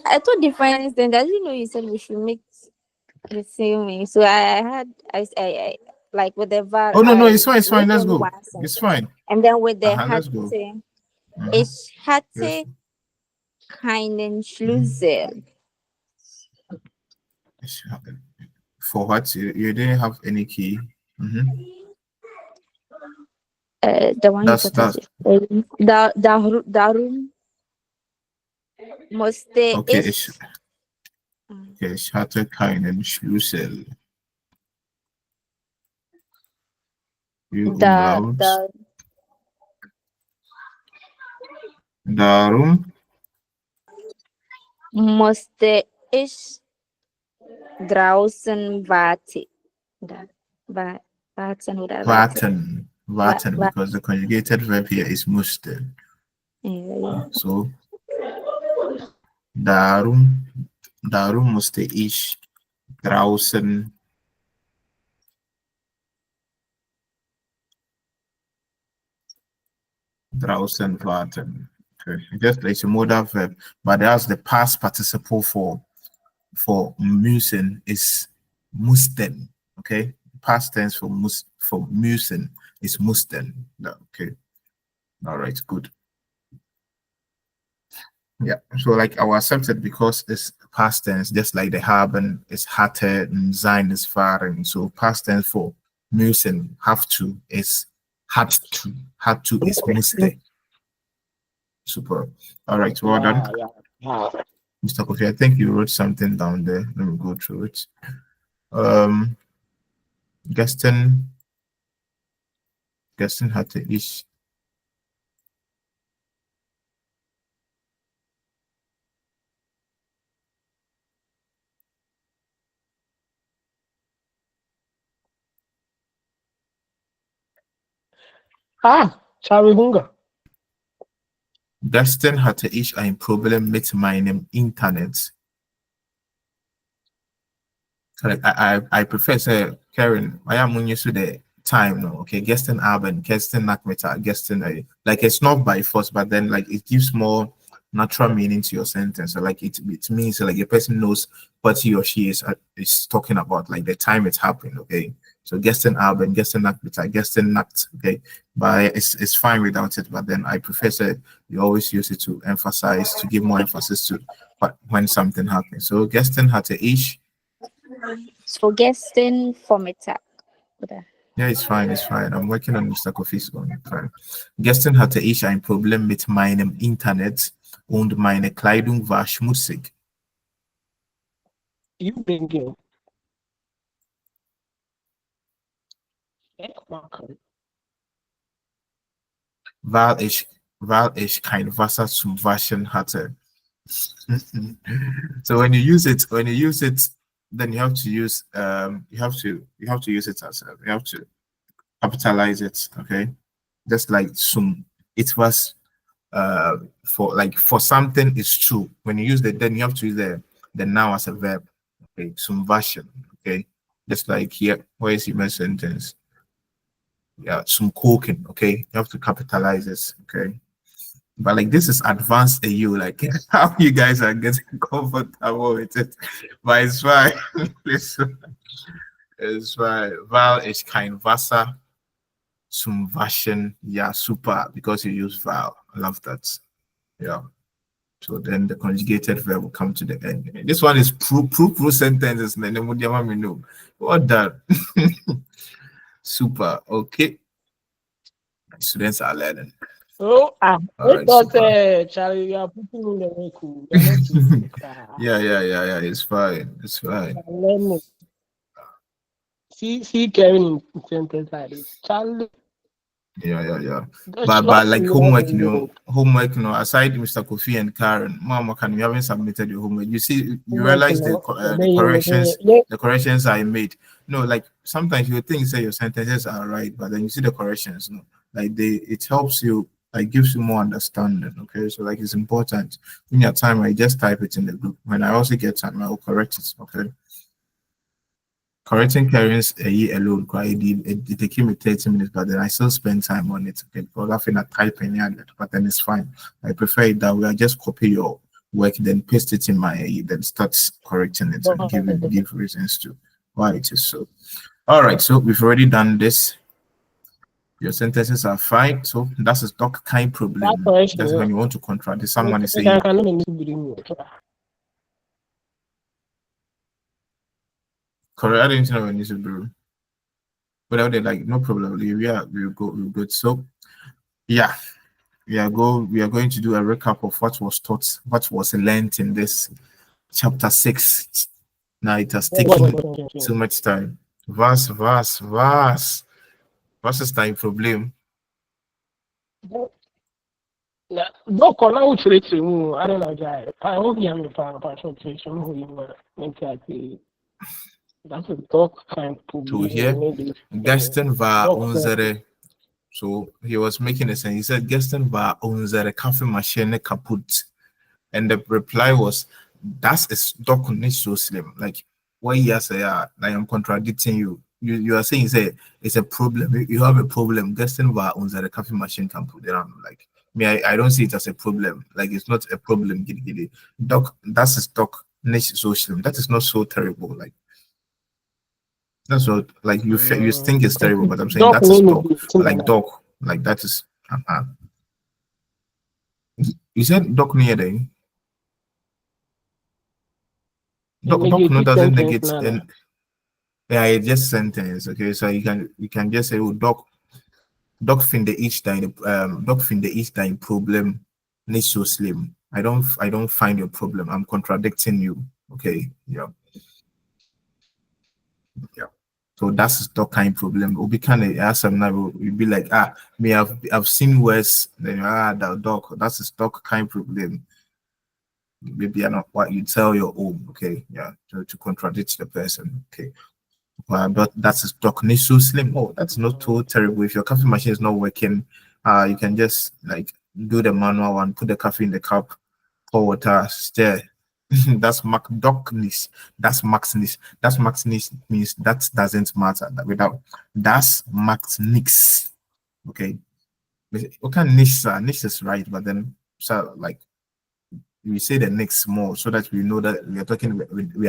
I thought different things. I didn't know you said we should make the same way. So I like with the var. Oh no, it's fine. It's fine. Let's go. It's fine. And then with the Let's go. Ich hatte keinen Schlüssel. For what? You didn't have any key. The one darum musste ich hatte keinen Schlüssel. Darum musste ich draußen warten. Warten, because the conjugated verb here is musste. So darum musste ich draußen Draußen warten. Okay. Just like a modal verb, but that's the past participle for müssen is mussten. Okay, past tense for müssen is mussten. Okay, all right, good. Yeah, so like I will accept it because it's past tense, just like the haben is hatte and sein is fahren. So past tense for müssen, have to is had to. Had to is musste. Super. All right, well done. Mr. Kofi, I think you wrote something down there. Let me go through it. Gestern hatte ich Charlie Hunger. Gestern hatte ich ein Problem mit meinem Internet. Like I prefer say Karen, I am when you see the time no okay, gestern Abend, gestern Nachmittag, gestern like it's not by force, but then like it gives more natural meaning to your sentence. So like it means like a person knows what he or she is talking about, like the time it's happening, okay. So gestern Abend, gestern Nachmittag, gestern Nacht, okay. But it's fine without it, but then I prefer say you always use it to emphasize, to give more emphasis to when something happens. So gestern hatte ich. So gestern Vormittag. Oder? Ja, ist fine, ist fine. I'm working on Mr. Coffee's one. Fine. Gestern hatte ich ein Problem mit meinem Internet und meine Kleidung war schmutzig. You been good. Weil ich kein Wasser zum Waschen hatte. So when you use it, then you have to use you have to use it as you have to capitalize it, okay? Just like some, it was for something is true. When you use the, then you have to use the noun as a verb. Okay, some version. Okay, just like here, where is your sentence? Yeah, some cooking. Okay, you have to capitalize this. Okay, but like this is advanced AU. Like how you guys are getting comfortable with it, but it's fine. It's fine. Val is kein Wasser zum Waschen. Yeah, super, because you use val. I love that. Yeah. So then the conjugated verb will come to the end. This one is proof sentences. What that? Super. Okay. Students are learning. Oh, All right, Charlie, you are putting in the way cool. You're not too yeah. It's fine. It's fine. See Kevin in sentence like this. Charlie. Yeah. But like homework, aside Mr. Kofi and Karen, Mama, you haven't submitted your homework. You see, you realize the corrections I made. No, like sometimes you think say your sentences are right, but then you see the corrections. No, like it helps you, like gives you more understanding. Okay, so like it's important. In your time, I just type it in the group. When I also get time, I will correct it. Okay. Correcting Karen's a year alone, it took me 30 minutes, but then I still spend time on it. Okay, because I feel like typing it, but then it's fine. I prefer it that way. I just copy your work, then paste it in my then start correcting it and give reasons to why it is so. All right, so we've already done this. Your sentences are fine. So that's a stock kind problem. That's when you want to contradict someone is saying. Correct. I didn't know when this is blue. But they're like, no problem. We're good. So yeah, we are going to do a recap of what was taught, what was learned in this chapter 6. Now it has taken so much time. Vast is time problem. I don't know, guy. I hope you have a translation who you were exactly. Das ist doch kein Problem. To here, Gestern war unsere. So he was making a sense. He said, Gestern war unsere Kaffeemaschine kaputt. And the reply was, das ist doch nicht so slim. Like, what you say, I am contradicting you. you are saying it's a problem. You have a problem. Guessing what on the coffee machine can put it on. Like me, I don't see it as a problem. Like it's not a problem. Giddy. Doc, that's a stock niche social. That is not so terrible. Like that's what like you think it's terrible, but I'm saying Doc that's a name stock. is Like doc, like that is. You said doc near there. Doc no doesn't negate and yeah, it's just sentence. Okay, so you can just say, oh, doc find the each time problem needs so slim. I don't find your problem. I'm contradicting you. Okay, yeah. So that's the kind of problem. Will be kind of ask some now. You'll be like, me, I've seen worse. Then the doc. That's a stock kind of problem. Maybe you're not what you tell your own. Okay, yeah, to contradict the person. Okay. But that's a stock niche so slim. Oh, that's not too terrible. If your coffee machine is not working, you can just like do the manual one, put the coffee in the cup, pour water, stir. That's McDuckness. That's Maxness. That's Maxness means that doesn't matter. That without that's Maxnix. Okay. What kind of niche? Niche is right, but then so like we say the next more so that we know that we are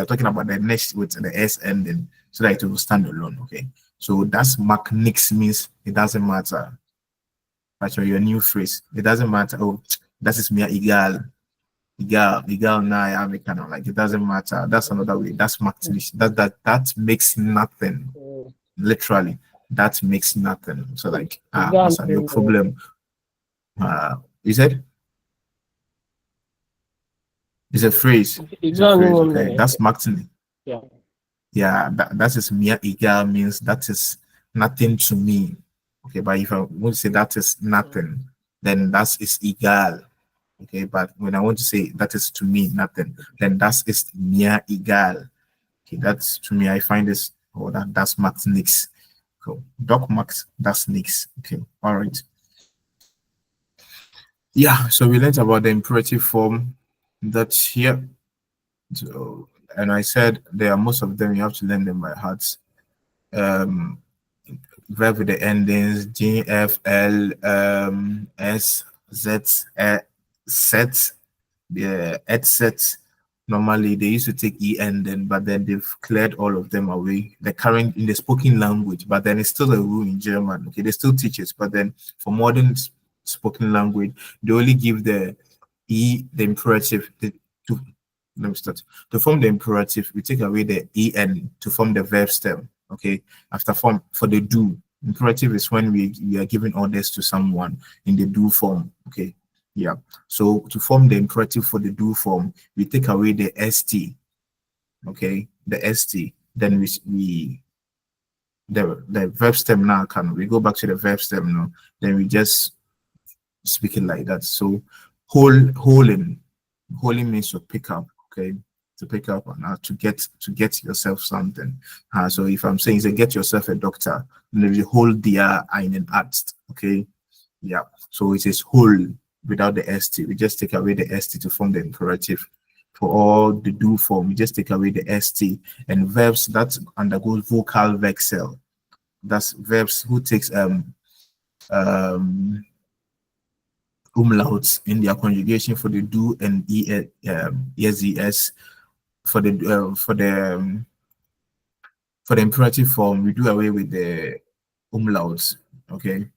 talking about the next with the s ending so that it will stand alone. Okay, so that's Maxnix means it doesn't matter. Actually, your new phrase, it doesn't matter. Oh, that is mere egal now I am kind of like it doesn't matter. That's another way. That's Maxnix. That makes nothing. Literally, that makes nothing. So like what's your problem? You said it's a phrase. It's a phrase. Okay, that's Maxnix. Yeah, that is mere egal means that is nothing to me. Okay, but if I want to say that is nothing, then that is egal. Okay, but when I want to say that is to me nothing, then that is mere egal. Okay, that's to me I find this that's Maxnix. Cool. Doc Max, that's Nix. Okay, all right. Yeah, so we learned about the imperative form that's here. So, and I said there are most of them you have to learn them by heart. Verb with the endings G, F, L, S, Z, set, the set. Normally they used to take E ending, but then they've cleared all of them away. The current in the spoken language, but then it's still a rule in German. Okay, they still teach it, but then for modern spoken language, they only give the E, the imperative, to let me start. To form the imperative, we take away the en to form the verb stem. Okay, after form for the do. Imperative is when we are giving orders to someone in the do form. Okay, yeah. So to form the imperative for the do form, we take away the st. Okay, the st. Then the verb stem now can we go back to the verb stem now? Then we just speak it like that. So holding means to pick up. Okay, to pick up and to get yourself something. So if I'm saying say get yourself a doctor, then you hold der einen Arzt. Okay, yeah. So it is whole without the st. We just take away the st to form the imperative. For all the do form, we just take away the st and verbs that undergoes vocal vexel. That's verbs who takes umlauts in their conjugation for the do and es. For the imperative form, we do away with the umlauts. Okay,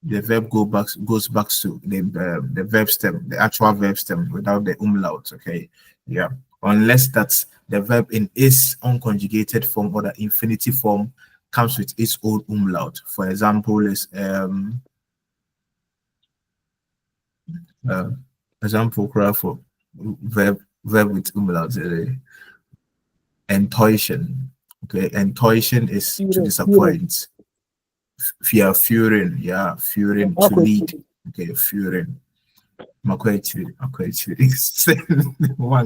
the verb goes back to the verb stem, the actual verb stem without the umlaut. Okay, yeah, unless that's the verb in its unconjugated form or the infinitive form comes with its own umlaut. For example, is example for verb with umlaut. Enttäuschen. Okay, enttäuschen is to disappoint. Führen, yeah, führen to lead. Okay, führen. One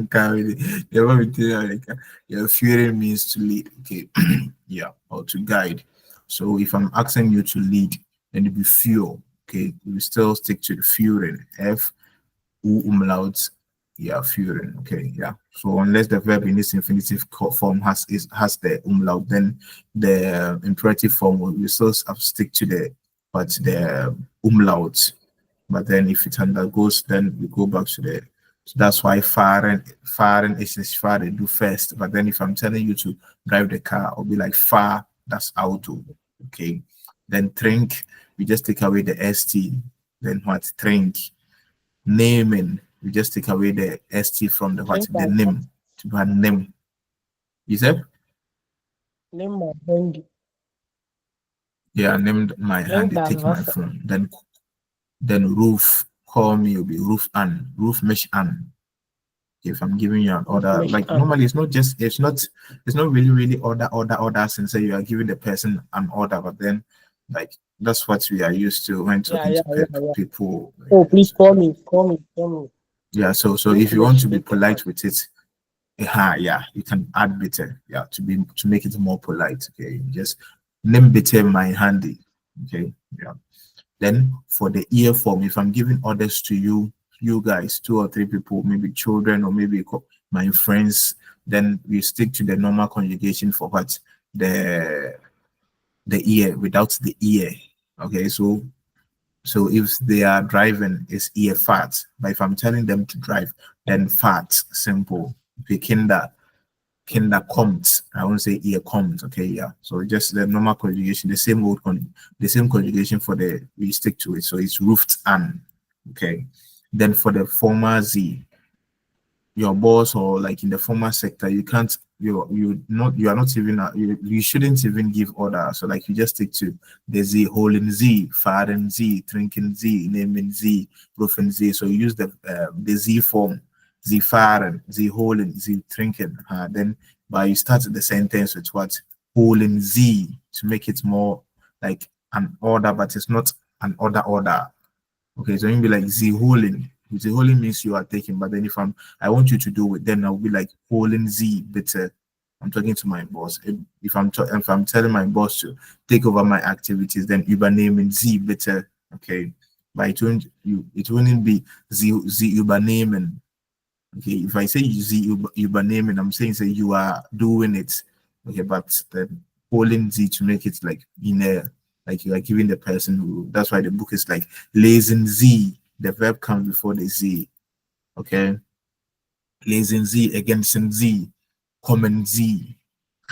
carry yeah, führen means to lead. Okay, yeah, or to guide. So if I'm asking you to lead, then it be fuel. Okay, we still stick to the führen. F U umlaut Yeah, führen. Okay, yeah. So unless the verb in this infinitive form has the umlaut, then the imperative form will still stick to the umlaut. But then if it undergoes, then we go back to the. So that's why fahren is fahren do first. But then if I'm telling you to drive the car, I'll be like fahr, that's auto. Okay. Then trink, we just take away the st. Then what? Trink. Naming, we just take away the st from the what? The name to be a name. You said? Name my handy. Yeah, named my handy, take my phone. Then roof, call me, will be roof an, roof mesh an. If I'm giving you an order, like normally it's not really order since you are giving the person an order, but then like that's what we are used to when talking to people. Oh, please call me. Yeah, so if you want to be polite with it, yeah, you can add bitter, yeah, to make it more polite. Okay, just name bitter my handy. Okay, yeah. Then for the ear form, if I'm giving orders to you guys, 2 or 3 people, maybe children or maybe my friends, then we stick to the normal conjugation for what? The ear without the ear. Okay, so if they are driving, it's ear fat. But if I'm telling them to drive, then fat, simple. Okay, kinder kommt. I won't say ear kommt. Okay, yeah. So just the normal conjugation, the same conjugation for we stick to it. So it's roofed an. Okay. Then for the former z, your boss or like in the former sector, you can't you are not even you shouldn't even give order. So like you just stick to the z, holding z, fahren z, drinking z, naming z, roofing z. So you use the z form. Sie fahren, sie holen, sie trinken. Then, but you start the sentence with what? Holen sie to make it more like an order, but it's not an order. Okay, so you be like sie holen. Sie holen means you are taking, but then if I want you to do it, then I'll be like holen sie bitte. I'm talking to my boss. If I'm telling my boss to take over my activities, then übernehmen sie bitte. Okay, but it wouldn't be sie übernehmen. Okay, if I say you by naming, I'm saying say you are doing it. Okay, but then holding Z to make it like like you are giving the person who. That's why the book is like lesen Z. The verb comes before the Z. Okay, lesen Z against Z, kommen Z.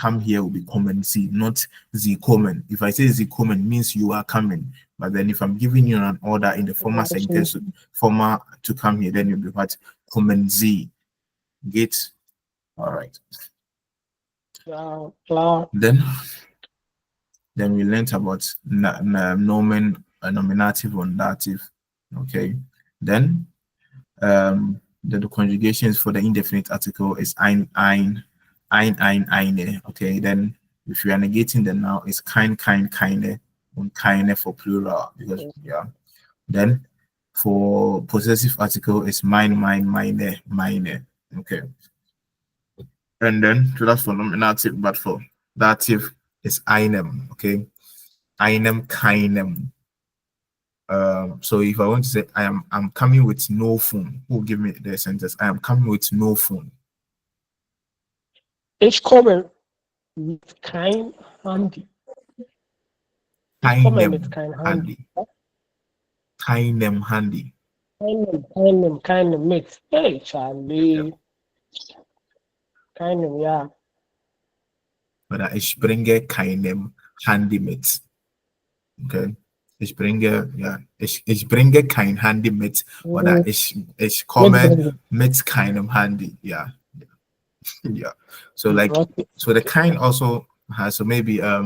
Come here will be kommen Z, not Z kommen. If I say Z kommen means you are coming, but then if I'm giving you an order in the former sentence, former to come here, then you'll be what? Kommen Z. Get all right. Then we learned about nomen, nominative, and dative. Okay. Then the conjugations for the indefinite article is eine. Okay. Then if you are negating the noun, it's keine, and keine for plural because yeah. Then for possessive article, it's meine. Okay. And then so that's for nominative, but for dative, it's einem. Okay. Einem, keinem. So if I want to say I'm coming with no phone, who will give me the sentence? I am coming with no phone. Ich komme mit kein Handy. Keinem Handy. Keinem Handy. Keinem mit. Hey, Charlie. Keinem, ja. Oder ich bringe keinem Handy mit. Okay. Ich bringe kein Handy mit. Oder ich komme mit keinem Handy. Yeah. Yeah. So like so the kind also has so maybe I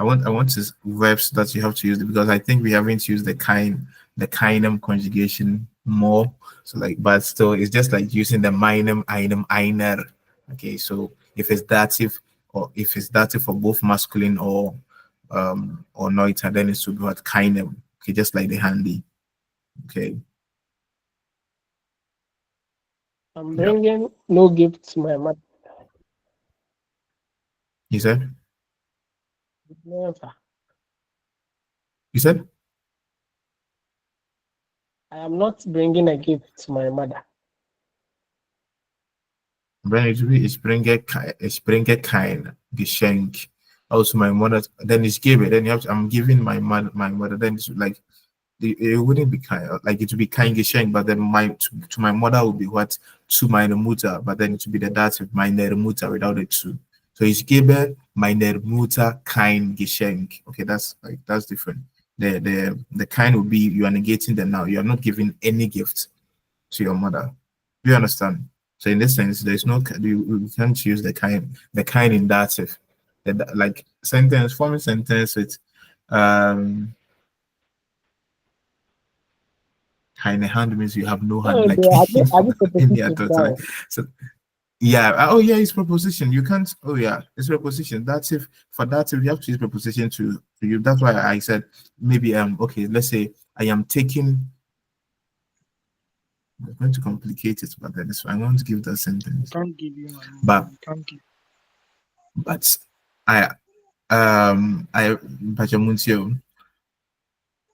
want to verbs that you have to use because I think we haven't used the kindem conjugation more. So like, but still, it's just like using the minum, einem, einer. Okay, so if it's dative for both masculine or neuter, then it should be what kindem. Okay, just like the handy. Okay. I'm bringing no gift to my mother. You said? Never. You said? I am not bringing a gift to my mother. When ich bringe kein Geschenk. Also my mother, then it's give it. Then you have to, I'm giving my mother. Then it's like it wouldn't be kind, like it would be kein Geschenk, but then to my mother would be what, to meine Mutter, but then it would be the dative meine Mutter without the to. So ich gebe meine Mutter kein Geschenk. Okay, that's different. The kind will be, you are negating the now. You are not giving any gift to your mother. Do you understand? So in this sense, there's no, you can't use the kind in dative. Like sentence, forming sentence with keine Hand means you have no hand, Oh, like are you in the supposed to adult. Like, so yeah, oh yeah, it's preposition. You can't, oh yeah, it's preposition. That's if for that, if you have to use preposition to you. That's why I said maybe okay, let's say I am taking. I'm going to complicate it, but then I'm going to give that sentence. Can't give you my But can't give. but I Bajamuntio,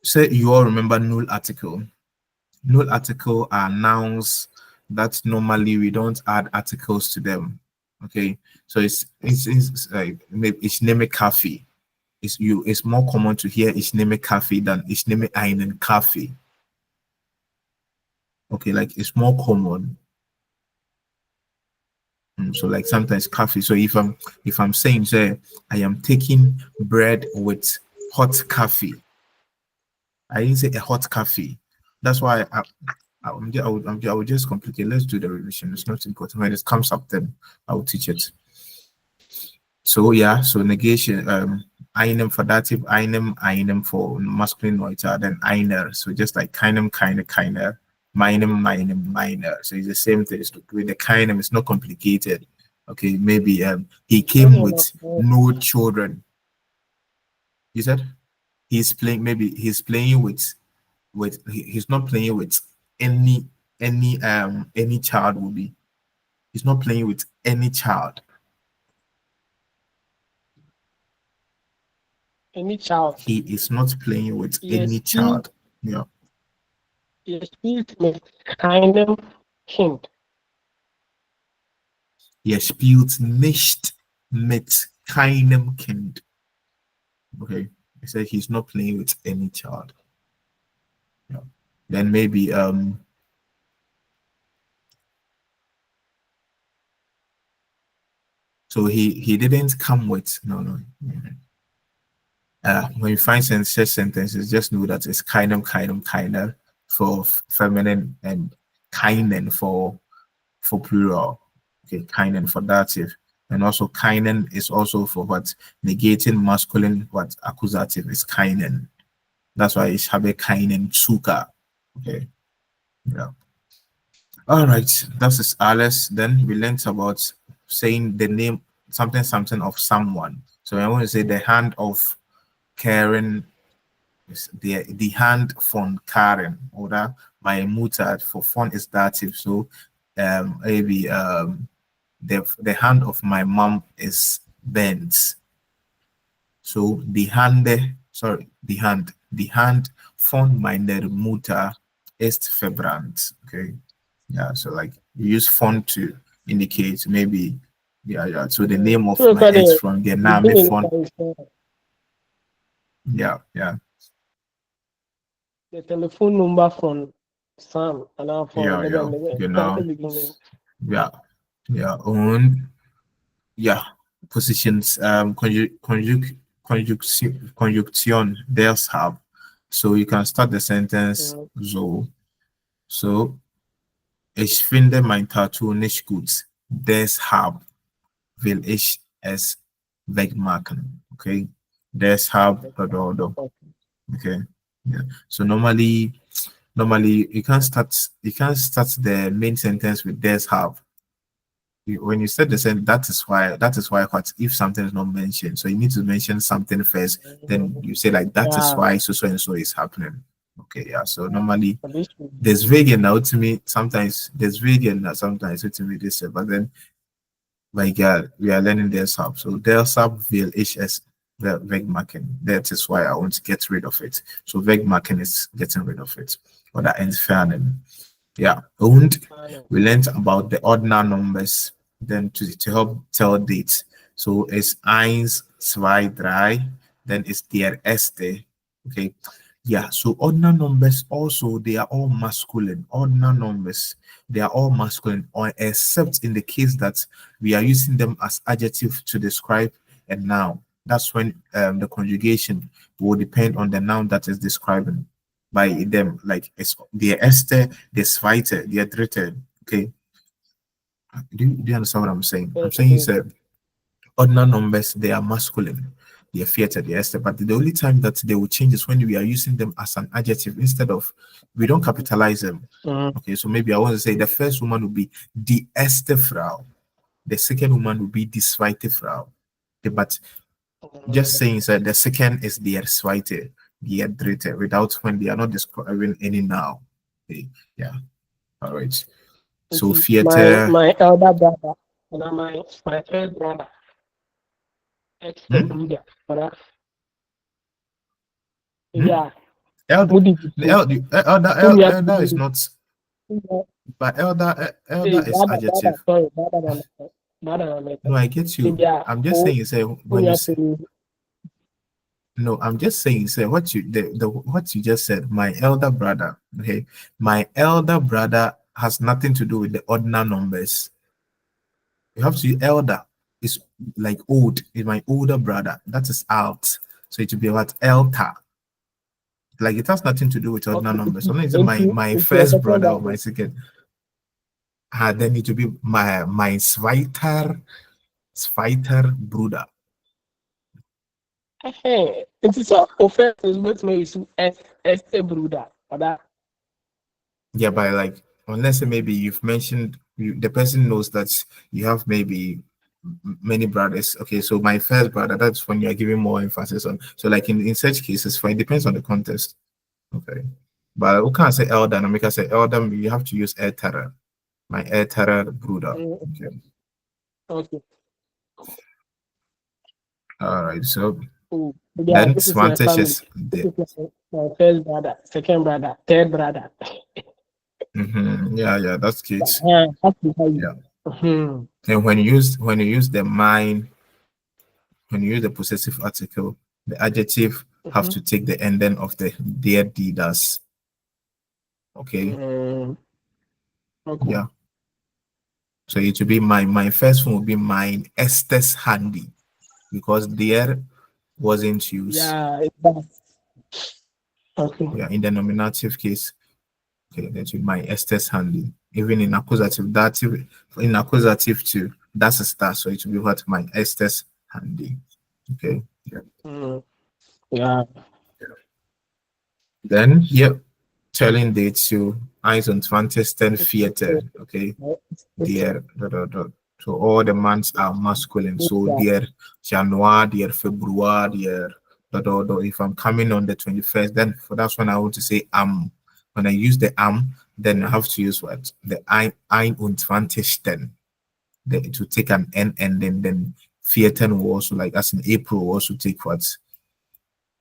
say you all remember null article. Null article are nouns that normally we don't add articles to them. Okay, so it's like maybe ich nehme Kaffee. It's more common to hear ich nehme Kaffee than ich nehme einen Kaffee. Okay, like it's more common. So like sometimes coffee. So if I'm saying, say, I am taking bread with hot coffee, I didn't say a hot coffee. That's why I will just complicate. Let's do the revision. It's not important. When it comes up, then I will teach it. So yeah, so negation, einem for dative, einem for masculine neuter, then einer. So just like keinem, keiner, meinem, meiner. So it's the same thing. With the keinem, it's not complicated. Okay, maybe he came with no children. You said he's playing. Maybe he's playing with he's not playing with any child will be. He's not playing with any child. any child. He is not playing with Yes, any child. Yeah. Ihr spielt mit keinem Kind. Spielt nicht mit keinem Kind. Okay. I said he's not playing with any child. Yeah. Then maybe so he didn't come with no. When you find such sentences, just know that it's keinem, keiner for feminine and keinen for plural. Okay, keinen for dative. And also keinen is also for what, negating masculine, what accusative is keinen. That's why it's habe keinen Zucker. Okay. Yeah. All right, that's alles. Then we learned about saying the name, something of someone. So I want to say the hand of Karen, the hand von Karen, oder my Mutter for font is dative. So maybe the hand of my mom is bent. So the hand von meiner Mutter ist verbrannt. Okay. Yeah, so like you use font to indicate maybe yeah. So the name of my ex from the name font. Yeah. The telephone number from Sam and our phone. Yeah. And yeah, positions, conjunction, there's have. So you can start the sentence so ich finde mein Tattoo nicht gut. Deshalb will ich es wegmachen. Okay. Deshalb okay. Yeah. So normally you can't start the main sentence with deshalb. When you said the sentence, that is why what if something is not mentioned. So you need to mention something first, then you say like that is why so and so is happening. Okay, yeah. So normally there's vegan now to me. Sometimes there's vegan now, sometimes to me this, but then My God, we are learning their sub. So their sub will HS Vegmarken. That is why I want to get rid of it. So Vegmarken is getting rid of it. Or that ends fairness. Yeah. And we learned about the ordinal numbers, then to help tell dates. So it's eins, zwei, drei, then it's der erste. Okay. Yeah, so ordinal numbers also, they are all masculine. Ordinal numbers, they are all masculine, or except in the case that we are using them as adjective to describe a noun. That's when the conjugation will depend on the noun that is describing by them, like it's the Esther, the Zweite, the Dritte. Okay, do you understand what I'm saying? I'm saying is ordinal numbers, they are masculine, they are theater, they are Esther, but the only time that they will change is when we are using them as an adjective instead of, we don't capitalize them. Okay, so maybe I want to say the first woman will be die erste Frau, the second woman will be die zweite Frau. Okay, but just saying that the second is der zweite, der dritte, without when they are not describing any now. Okay, yeah, all right. So theater. My elder brother, and my third brother, brother. Yeah. Elder is not, but elder is adjective. No, I get you. I'm just saying, say when you say, no, I'm just saying, say what you what you just said. My elder brother, okay, my elder brother has nothing to do with the ordinal numbers. You have to elder is like old. Is my older brother. That is out. So it will be about elder. Like it has nothing to do with ordinal numbers. Only is my first brother or my second. Then it will be my zweiter Bruder. It is an offense with me to este Bruder. Yeah, by like unless maybe you've mentioned the person knows that you have maybe many brothers. Okay, so my first brother, that's when you're giving more emphasis on. So like in such cases, for it depends on the context. Okay, but we can't say elder and make us say elder. You have to use ältere. My ältere Bruder. Okay. Okay. All right. So then this is my first brother, second brother, third brother. Yeah, that's kids. Yeah. And when you use the mine, when you use the possessive article, the adjective have to take the ending of the der, die, das. Okay. Okay. Yeah. So it will be my first one will be mine Estes handy, because there wasn't used. Yeah, it does. Okay. Yeah, in the nominative case, okay, that will be my Estes handy. Even in accusative, dative, in accusative too, that's a star. So it will be what my Estes handy. Okay. Yeah. Yeah. Then telling dates to 21. Theater. Okay. Dear, so all the months are masculine. So dear January, dear February, dear if I'm coming on the 21st, then for that's when I want to say when I use the then I have to use what? The 21. Then it will take an N and then theater will also, like as in April, will also take what?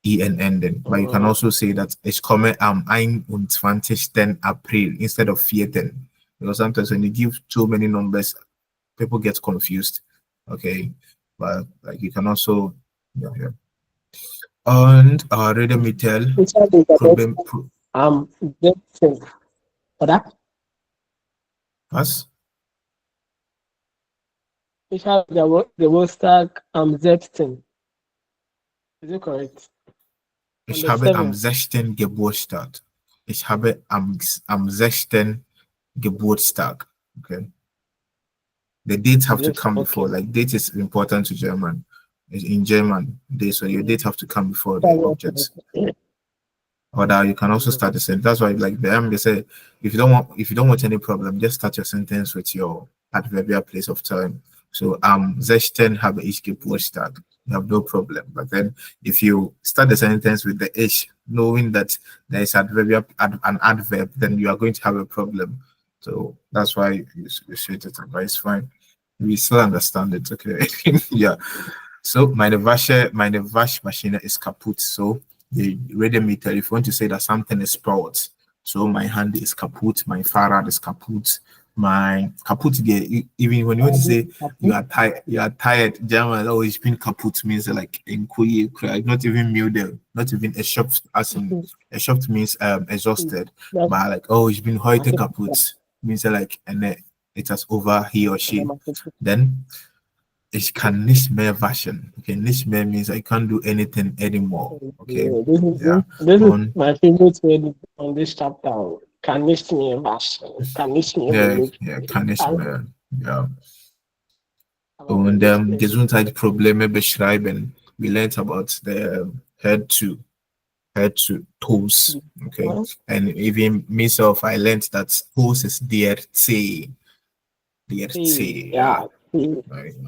EN then. But you can also say that it's coming 21. April instead of 14. Because sometimes when you give too many numbers, people get confused. Okay. But like you can also and read me tell problem pass. Ich habe Geburtstag am 6. Is it correct? Ich habe am 16. Geburtstag. Ich habe am 16. Geburtstag. Okay. The dates have to come before. Like date is important to German. In German, so your date have to come before the objects. Or that you can also start the sentence. That's why, like they say, if you don't want any problem, just start your sentence with your adverbial place of time. So 16 habe ich Geburtstag. You have no problem. But then if you start the sentence with the ich, knowing that there is an adverb, then you are going to have a problem. So that's why you should it, but it's fine. We still understand it, okay? Yeah. So meine Waschmaschine is kaputt. So the radiometer, if you want to say that something is spoiled, so my hand is kaputt, my Fahrrad is kaputt, my kaputt. Even when you want to say you are tired, German, oh, ich bin kaputt means like in Kuyi, not even müde, not even erschöpft, as in erschöpft means exhausted, but like, oh, ich bin heute kaputt means like, and it has over he or she. Then ich kann nicht mehr waschen. Okay, nicht mehr means I can't do anything anymore. Okay, yeah. This is my favorite word on this chapter. Kann nicht mehr waschen. Kann nicht mehr benutzen. Yeah, kann nicht mehr. Ja. Und Gesundheitsprobleme beschreiben. We learned about the head to toes. Okay, and even myself, I learned that toes is DRT. DRT. Yeah.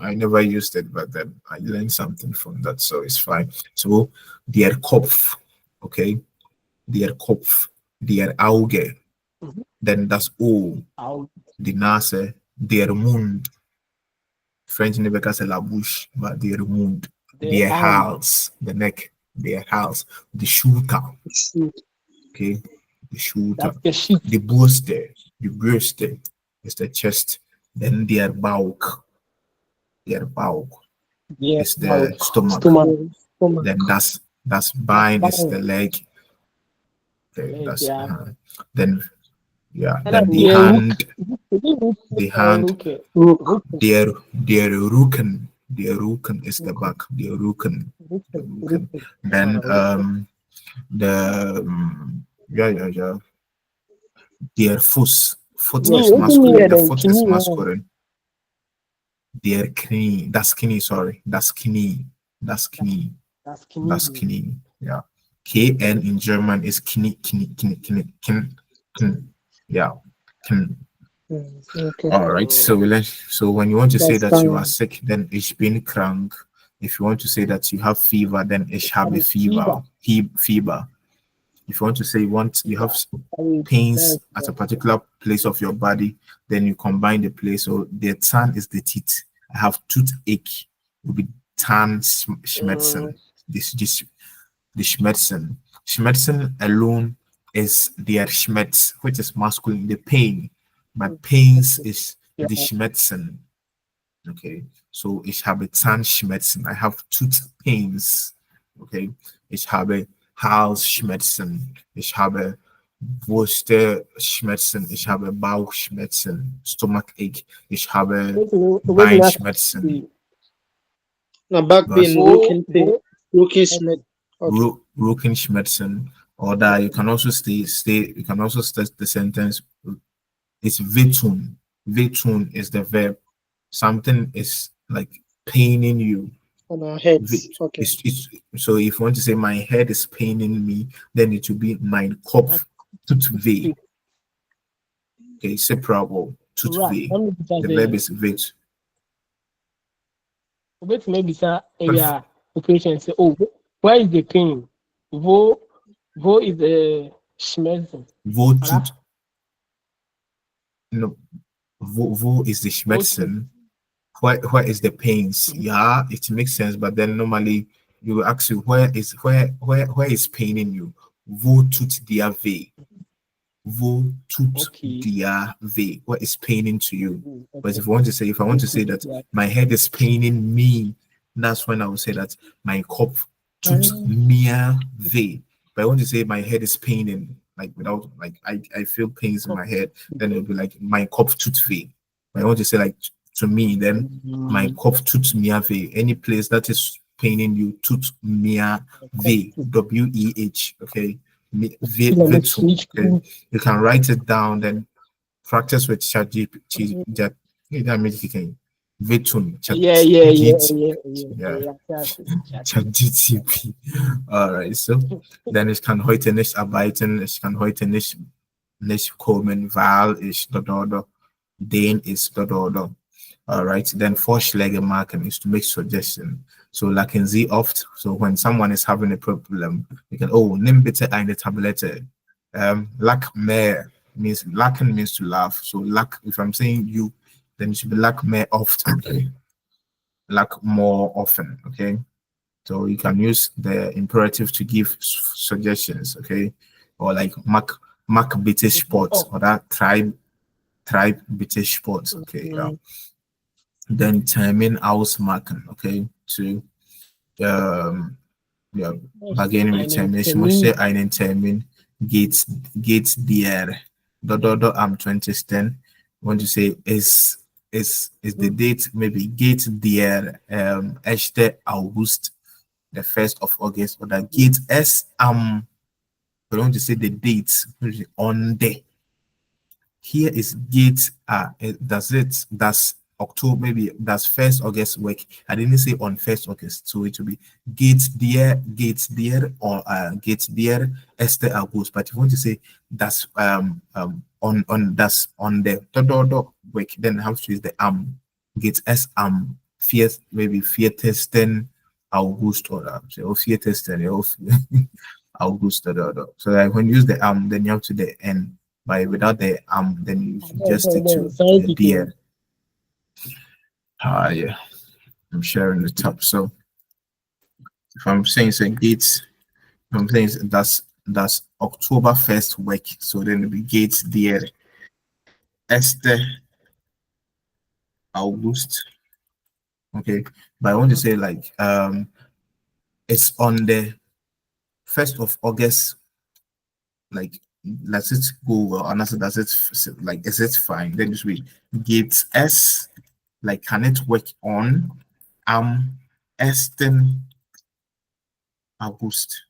I never used it, but then I learned something from that, so it's fine. So, der Kopf, okay, der Kopf, der Auge, then das O, die Nase, der Mund. French never can say la bouche, but der Mund, der Hals, the neck, der Hals, the Schulter, okay, the Schulter, the Brüste, is the chest, then der Bauch. Der Bauch is the stomach. Then that's Bein is the leg. Okay, that's then then the hand, der Rücken is the back, der Rücken. Then der Fuß. Foot is masculine. The foot is masculine. Der Knie, das Knie, sorry, das Knie. Yeah. KN in German is Knie. Yeah. Okay. All right. So when you want to say that you are sick, then ich bin krank. If you want to say that you have fever, then ich habe Fieber. Fever. If you want to say you have pains at a particular place of your body, then you combine the place. So the Zahn is the teeth. I have toothache. It will be Zahnschmerzen. The Schmerzen. Schmerzen alone is der Schmerz, which is masculine, the pain. But pains is the Schmerzen. Okay. So ich habe Zahnschmerzen. I have tooth pains. Okay. Ich habe Halsschmerzen, ich habe Brustschmerzen, ich habe Bauchschmerzen, Stomachache, ich habe Beinschmerzen. Back pain, Rückenschmerzen. Or that you can also you can also start the sentence. It's wehtun. Wehtun is the verb. Something is like paining you. On our heads. Okay. So if you want to say my head is paining me, then it will be mein Kopf tut weh. Okay, separable tut weh. The verb is weh. But maybe sir, area operation say, oh, where is the pain? Wo is the Schmerzen? Wo tut? No, wo is the Schmerzen? Where is the pains? Yeah, it makes sense, but then normally you will ask you where is paining you? Wo tut dir weh? Wo tut dir weh? What is paining to you? But if I want to say that my head is paining me, that's when I will say that my Kopf tut mir weh. But I want to say my head is paining, like without like I feel pains in my head, then it'll be like my Kopf tut weh. But I want to say like to me, then my Kopf tut mir weh. Any place that is paining you, tut mir weh. W-E-H. Okay. Okay. You can write it down, then practice with ChatGPT. ChatGPT. All right. So then ich kann heute nicht arbeiten. Ich kann heute nicht kommen, weil ich da. Den ist da. All right. Then Vorschläge machen is to make suggestion. So lachen Sie oft. So when someone is having a problem, you can, nimm bitte eine Tablette. Lach mehr means lachen means to laugh. So lach, if I'm saying you, then it should be lack more often. Okay? Lack more often. Okay. So you can use the imperative to give suggestions. Okay. Or like mark British sports or that tribe British sports. Okay. Yeah. Then termin ausmachen. Okay. To ja, beginnen with termination. Moshe einen Termin geht dir do am 20th. Want to say is the date maybe geht dir 1. August, the 1st of August, or that geht es we want to say the dates on the. Here is gate does October, maybe that's 1st August work. I didn't say on 1st August, so it will be gate there or gate there Esther August. But if you want to say that's on that's on the work, then I have to use the gate s fear maybe testen August or so fear testen August so that when you use the then you have to the end. By without the then you just stick to the deer. Yeah, I'm sharing the top. So if I'm saying gates, I'm saying that's October 1st week. So then it'll be gates deer. Esther August. Okay, but I want to say like it's on the 1st of August. Like does it go well? And also does it like is it fine? Then just read gates S. Like can it work on Esten August?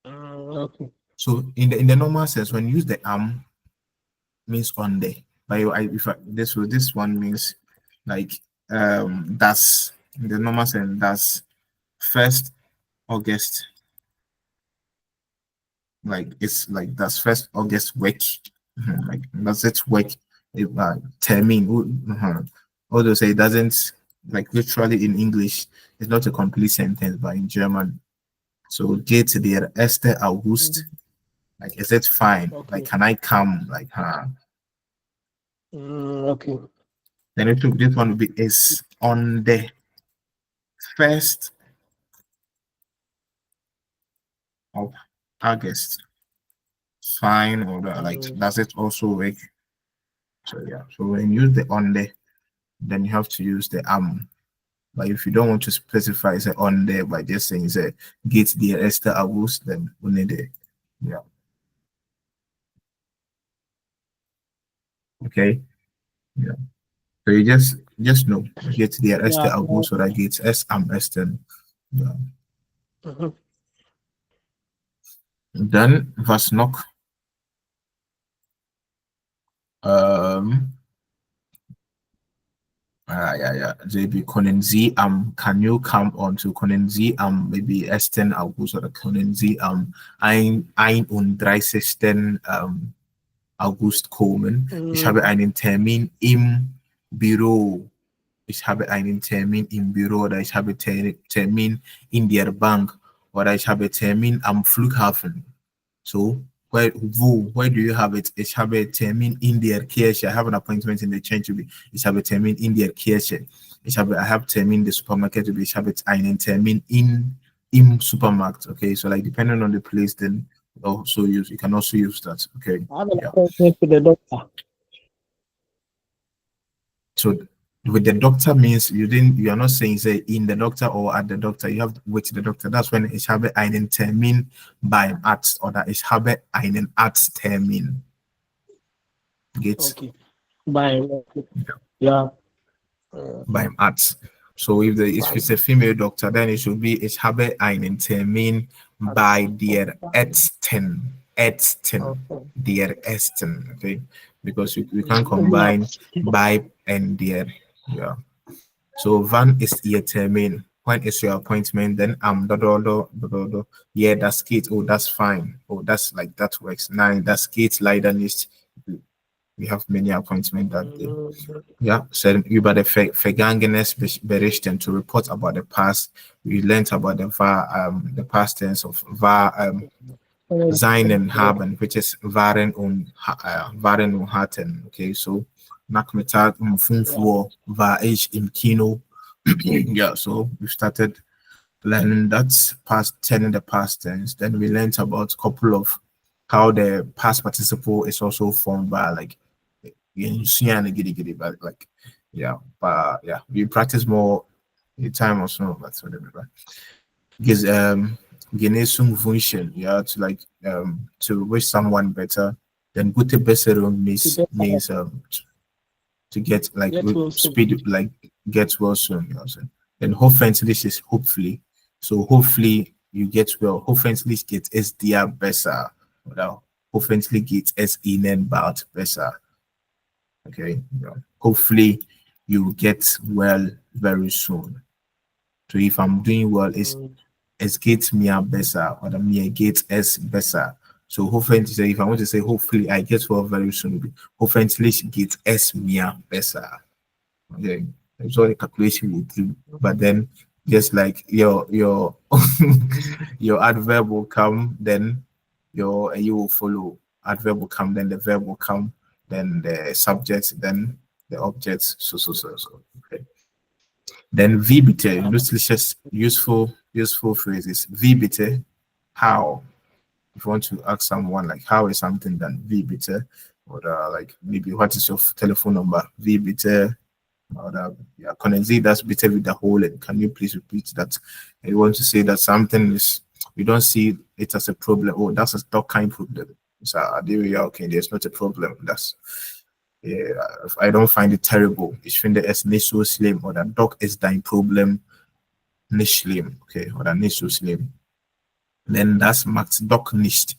Okay. So in the normal sense, when you use the means on the. But this one means like that's in the normal sense that's 1st August. Like it's like that's 1st August week. Like does it work? Termin. Although say it doesn't like literally in English, it's not a complete sentence, but in German. So geht der 1. August. Like is it fine? Okay. Like can I come? Like Okay. Then this one will be is on the 1st of August. Fine or like does it also work? So yeah. So when you use the on the, then you have to use the But if you don't want to specify say on there by just saying say get the Esther August, then we need it. Yeah. Okay. Yeah. So you just know get the Esther August or that gets S Esther. Yeah. Then was noch yeah. JB können Sie can you come on to können Sie maybe 1. August oder können Sie 31. August kommen. Ich habe einen Termin im Büro. Ich habe einen Termin im Büro oder ich habe Termin in der Bank oder ich habe Termin am Flughafen. So where do you have it? Ich habe Termin in der Kirche. I have an appointment in the church. Ich habe Termin in der Kirche. I have Termin in the supermarket. Ich habe einen Termin im Supermarkt. Okay, so like depending on the place, then also you can also use that. Okay. I have an appointment with the doctor. So with the doctor means you are not saying say in the doctor or at the doctor, you have with the doctor. That's when ich habe einen Termin beim Arzt oder ich habe einen Arzttermin. Geht's? Okay. Yeah. Beim Arzt. So if it's a female doctor, then it should be ich habe einen Termin bei der Ärztin. Der Ärztin. Okay. Because we can combine by and der. Yeah. So wann ist Ihr Termin? When is your appointment? Then yeah, das geht. Oh, that's fine. Oh, that's like that works. Nein, das geht leider nicht. We have many appointments that day. Yeah, so über the Vergangenes berichten, to report about the past. We learned about the past tense of war sein und haben, which is waren und hatten. Okay, so Nakmetat Mfunfuo Va H in Kino. Yeah, so we started learning that past turning the past tense. Then we learned about a couple of how the past participle is also formed by like but like yeah, but yeah, we practice more the time or so, that's whatever. Because genesung function, yeah, to like to wish someone better. Then gute besserung means to get like Get well soon. speed like get well soon, you know what I'm saying? Then hoffentlich is hopefully. So hopefully you get well. Hoffentlich get es dir besser. Oder hoffentlich geht es ihnen bald besser. Okay. Yeah. Hopefully you get well very soon. So if I'm doing well, es geht mir besser or mir geht es besser. So hopefully, if I want to say hopefully I get well very soon, hoffentlich geht es mir besser. Okay, that's all the calculation will do. But then just like your your adverb will come, then you will follow. Adverb will come, then the verb will come, then the subject, then the object. So. Okay. Then wie bitte, nützliches, useful phrases. Wie bitte, how. If you want to ask someone like how is something done, wie bitte, or like maybe what is your telephone number, wie bitte, or yeah, können Sie das bitte wiederholen? Can you please repeat that? And you want to say that something is, you don't see it as a problem. Oh, that's a dog kind problem. So okay, there's not a problem. That's yeah, I don't find it terrible. Ich finde es nicht so schlimm oder doch ist dein Problem nicht schlimm, okay, oder nicht so schlimm. Then das macht doch nicht.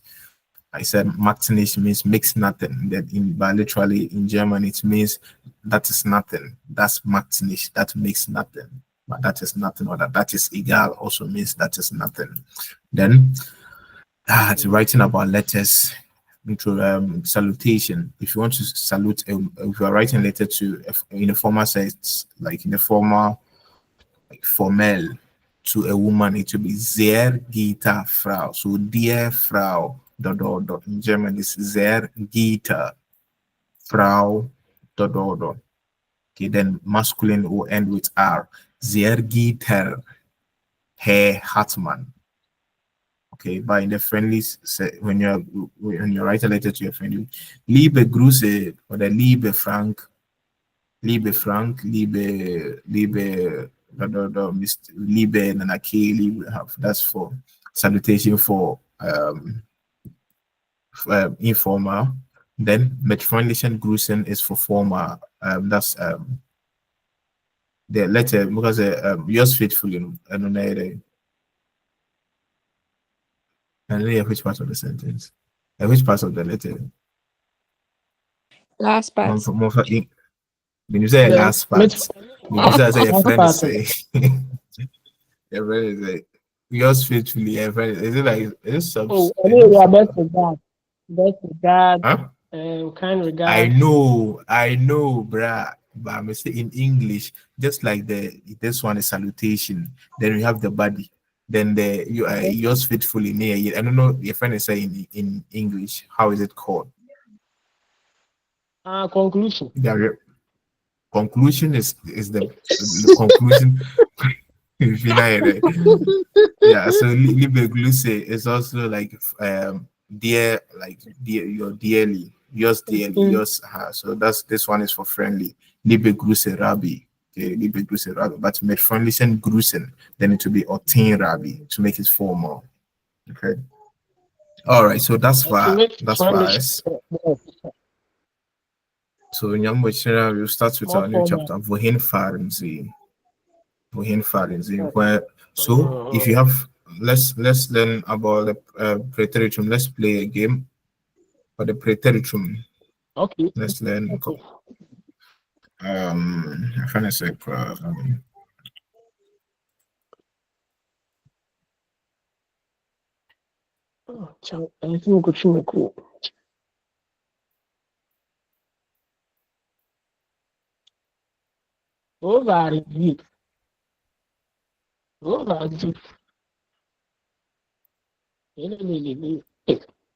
I said macht nicht means makes nothing. That but literally in German it means that is nothing. Das macht nicht, that makes nothing. But that is nothing, or that is egal also means that is nothing. Then it's writing about letters into salutation. If you want to salute, if you are writing a letter to in a formal sense, like in a formal, like formel to a woman, it will be sehr geehrte Frau. So dear Frau, dot. In German is sehr geehrte Frau, dot. Okay, then masculine will end with R. Sehr geehrter Herr Hartmann. Okay, but in the friendlies, when you write a letter to your friend, liebe Grüße oder liebe Frank, liebe liebe Nanake, that's for salutation for informal. Then mit freundlichen Grüßen is for formal. That's the letter because yours faithfully and which part of the sentence? Which part of the letter? Last part. When you say Yeah, last part, when you say your last friend part. say, your friend is like, yours faithfully, your friend. Is it like, is it Oh, anyway, yeah, best regard. Best regard. Huh? Kind regard. I know, bruh. But I'm saying in English, just like this one is salutation. Then we have the body. Then yours faithfully near. I don't know. Your friend is saying in English. How is it called? Conclusion. The conclusion is the conclusion. Yeah. So liebe Grüße is also like dear, like dear, your dearly, yours dearly, yours. So this one is for friendly. Liebe Grüße Rabbi. Okay, liebe Grüße Rabbi. But mit freundlichen Grüßen, then it will be Otin Rabbi to make it formal. Okay. All right. So that's why. So in Yambochera, we'll start with our new chapter. Wohin fahren Sie? Wohin fahren Sie? Where? So if you have, let's learn about the preteritum. Let's play a game for the preteritum. Okay. Let's learn. Okay. I'm trying to say.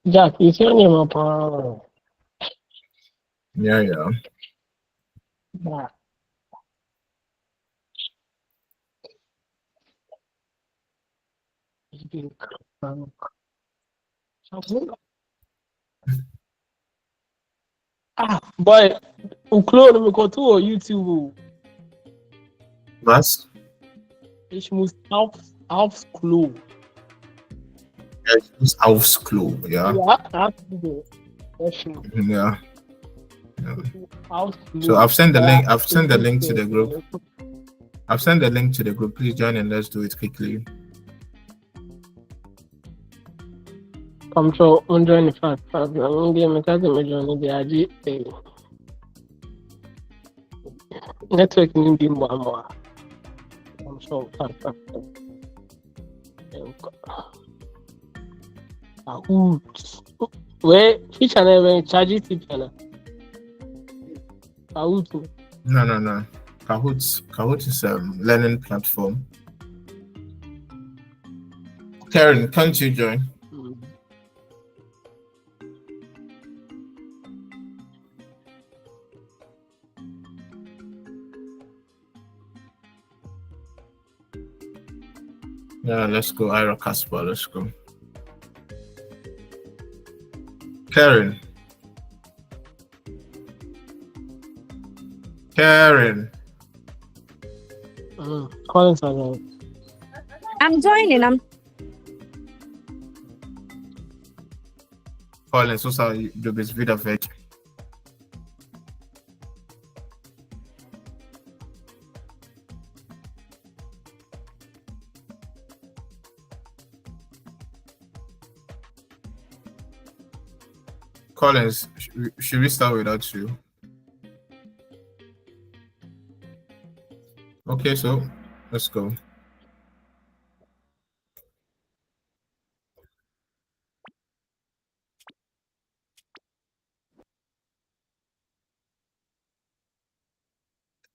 Jack, you tell me about Yeah. Nah. It's been boy, upload me go to YouTube. Was? Ich muss aufs Klo. Ja, ich muss aufs Klo, ja. Ja, Ja. aufs Klo. So I've sent the link. I've sent the link to the group. I've sent the link to the group. Please join and let's do it quickly. Come so on join the fast. I'm going to join the IG. Network need be more. I'm so fast. Where which channel when charge it channel? Kahoot. No. Kahoot is a learning platform. Karen, can't you join? Yeah, let's go. Ira Casper, let's go. Karen. Calling someone. I'm joining. Collins, so sorry, du bist wieder weg. Collins, should we start without you? Okay, so let's go.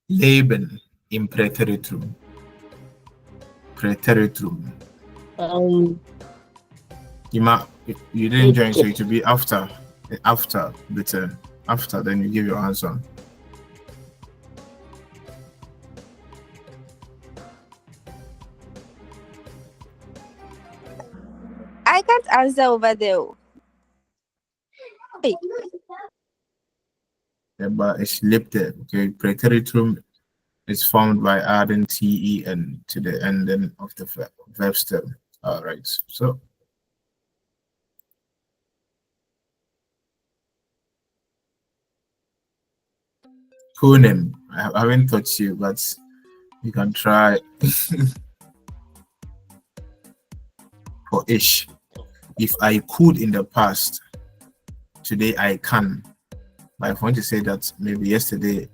Leben im Präteritum. Präteritum. You didn't join, so it will be after, but after, then you give your answer. I can't answer over there. Hey. Yeah, but it's lebte. Okay, Präteritum is formed by adding ten to the ending of the verb stem. All right, so. Kunim. I haven't taught you, but you can try. For ish. If I could in the past, today I can. But I want to say that maybe yesterday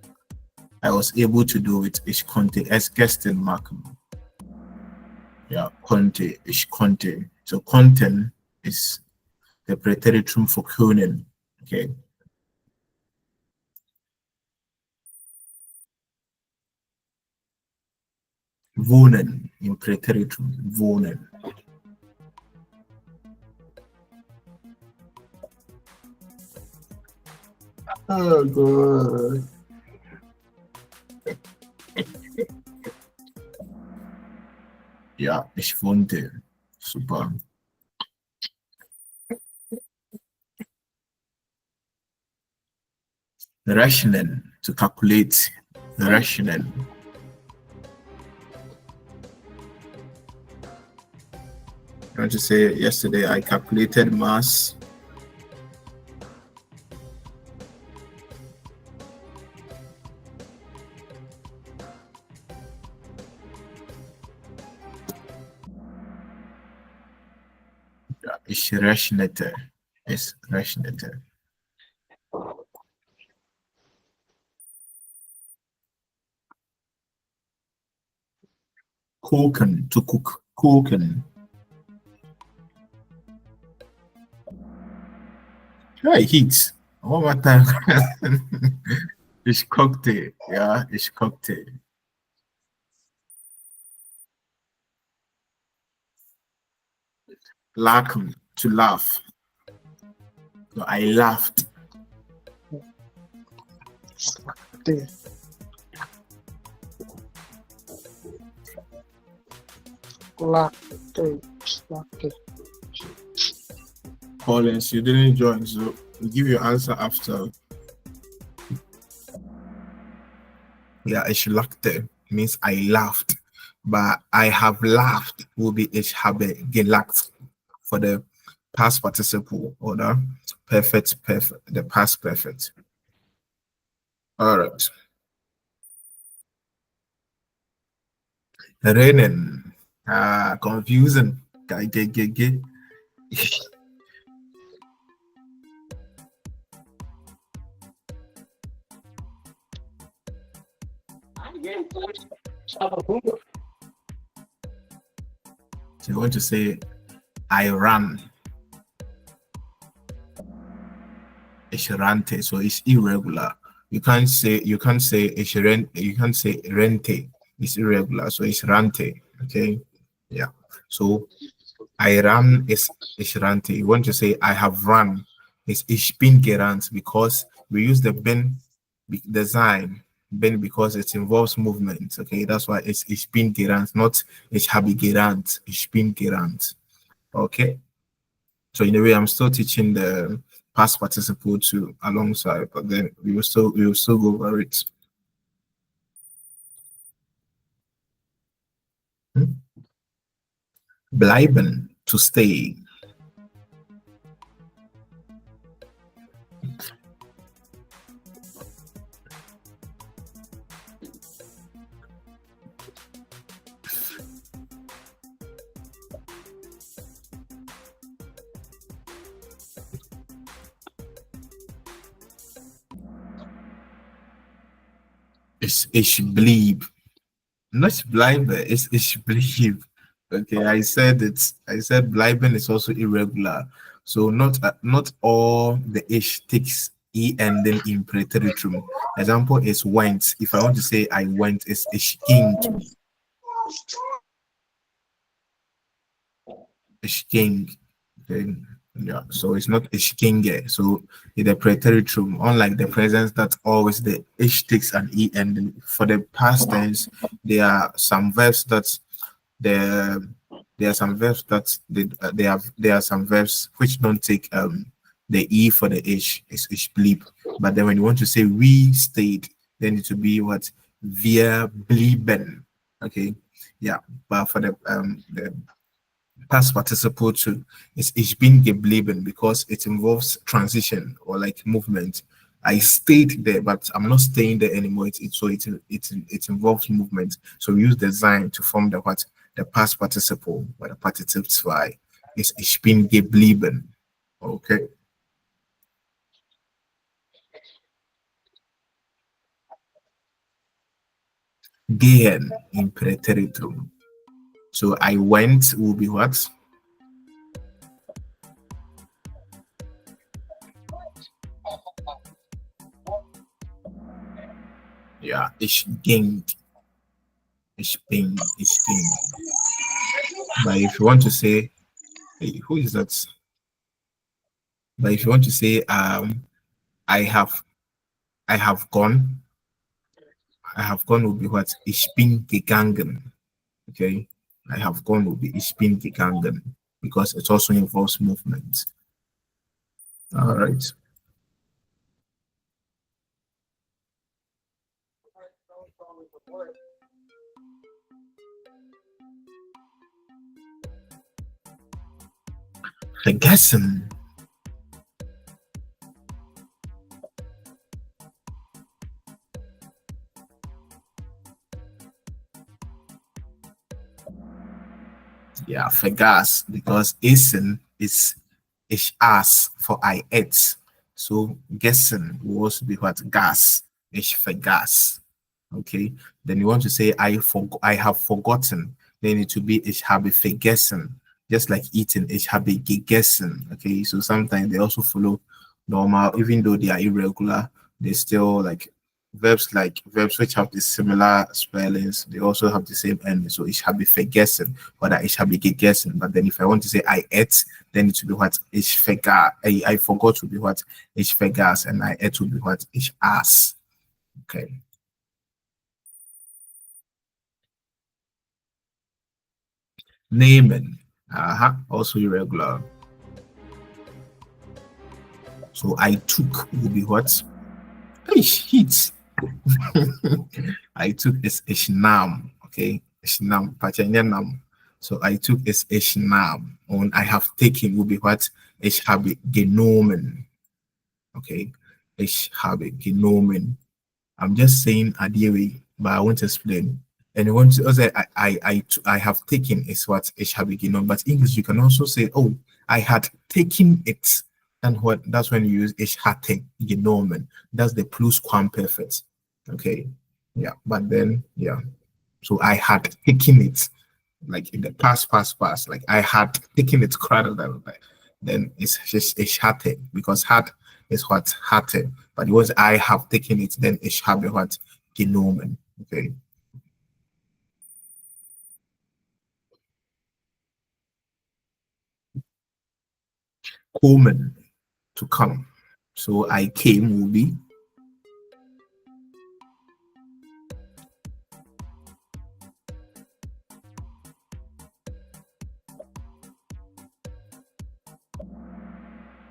I was able to do it. Ish conte as guest in Markham. Yeah, conte, ish conte. So content is the preteritum for kunim. Okay. Wohnen im Präteritum. Wohnen. Oh God. Ja, ich wohnte. Super. Rechnen, to calculate. Rechnen. I want to say yesterday I calculated mass. Ja, ich rechnete. Es rechnete. Koken, to cook. Koken. Ja, heat. One more time. Ich kochte. Ja, ich kochte. Lachen, to laugh. No, I laughed. Lactate. Lactate. Collins, you didn't join, so we'll give your answer after. Yeah, ich lachte means I laughed, but I have laughed will be ich habe gelacht for the past participle or the perfect, the past perfect. All right. Rennen. Confusing. Get. So you want to say I ran. Ich rannte, so it's irregular. You can't say ich ren, you can't say rente. It's irregular, so it's rante. Okay. Yeah. So I ran is ich rannte. You want to say I have run. It's ich bin gerannt because we use the bin design bin because it involves movement. Okay, that's why it's ich bin gerannt, not ich habe gerannt. Ich bin gerannt. Okay. So in a way, I'm still teaching the past participle to alongside, but then we will still go over it. Bleiben, to stay. Ich blieb. Not bleibe, it's ich blieb. Okay, I said bleiben is also irregular. So not all the ish takes e ending in preteritum. Example is went. If I want to say I went, it's ich ging. Ich ging. Okay. Yeah, so it's not ich ginge. So in the preteritum, unlike the present that always the ish takes an e ending. For the past tense, there are some verbs that there are some verbs that there are some verbs which don't take the e for the h. It's ich blieb. But then when you want to say we stayed, then it will be what wir blieben. Okay, yeah. But for the past participle too, it's ich bin geblieben because it involves transition or like movement. I stayed there, but I'm not staying there anymore. It involves movement. So we use design to form the past participle, but the partitive zwei is ich bin geblieben. Okay. Gehen in preteritum. So I went will be what? Yeah, ich ging. Ich bin. But if you want to say, hey, who is that? But if you want to say, I have gone. I have gone will be what? Ich bin gegangen. Okay. I have gone will be ich bin gegangen because it also involves movement. All right. Vergessen. Yeah, vergaß because essen is ich aß for I ate. So gessen will also be what? Gas. Ich vergaß. Okay. Then you want to say I have forgotten. Then it will be ich habe vergessen. Just like eating, ich habe gegessen. Okay. So sometimes they also follow normal, even though they are irregular, they still like verbs which have the similar spellings, they also have the same ending. So ich habe vergessen or that ich habe gegessen. But then if I want to say I ate, then it will be what? Ich vergaß. I forgot to be what? Ich vergaß, and I ate will be what? Ich aß. Okay. Nehmen. Also irregular. So I took will be what? Heat. I took is ishnam. Okay. Ishnam. Pachanyanam. So I took is ishnam. And I have taken will be what? Ich habe genommen. Okay. Ich habe genommen. I'm just saying Adiwe, but I want to explain. And I want to say I have taken is what ich habe genommen. But English you can also say, oh, I had taken it. And what that's when you use ich hatte genommen. That's the plusquamperfect. Okay. Yeah. But then yeah. So I had taken it like in the past. Like I had taken it rather than like then it's just ich hatte because had is what hatte. But it was I have taken it, then ich habe what genommen. Okay. Kommen, to come. So I came will be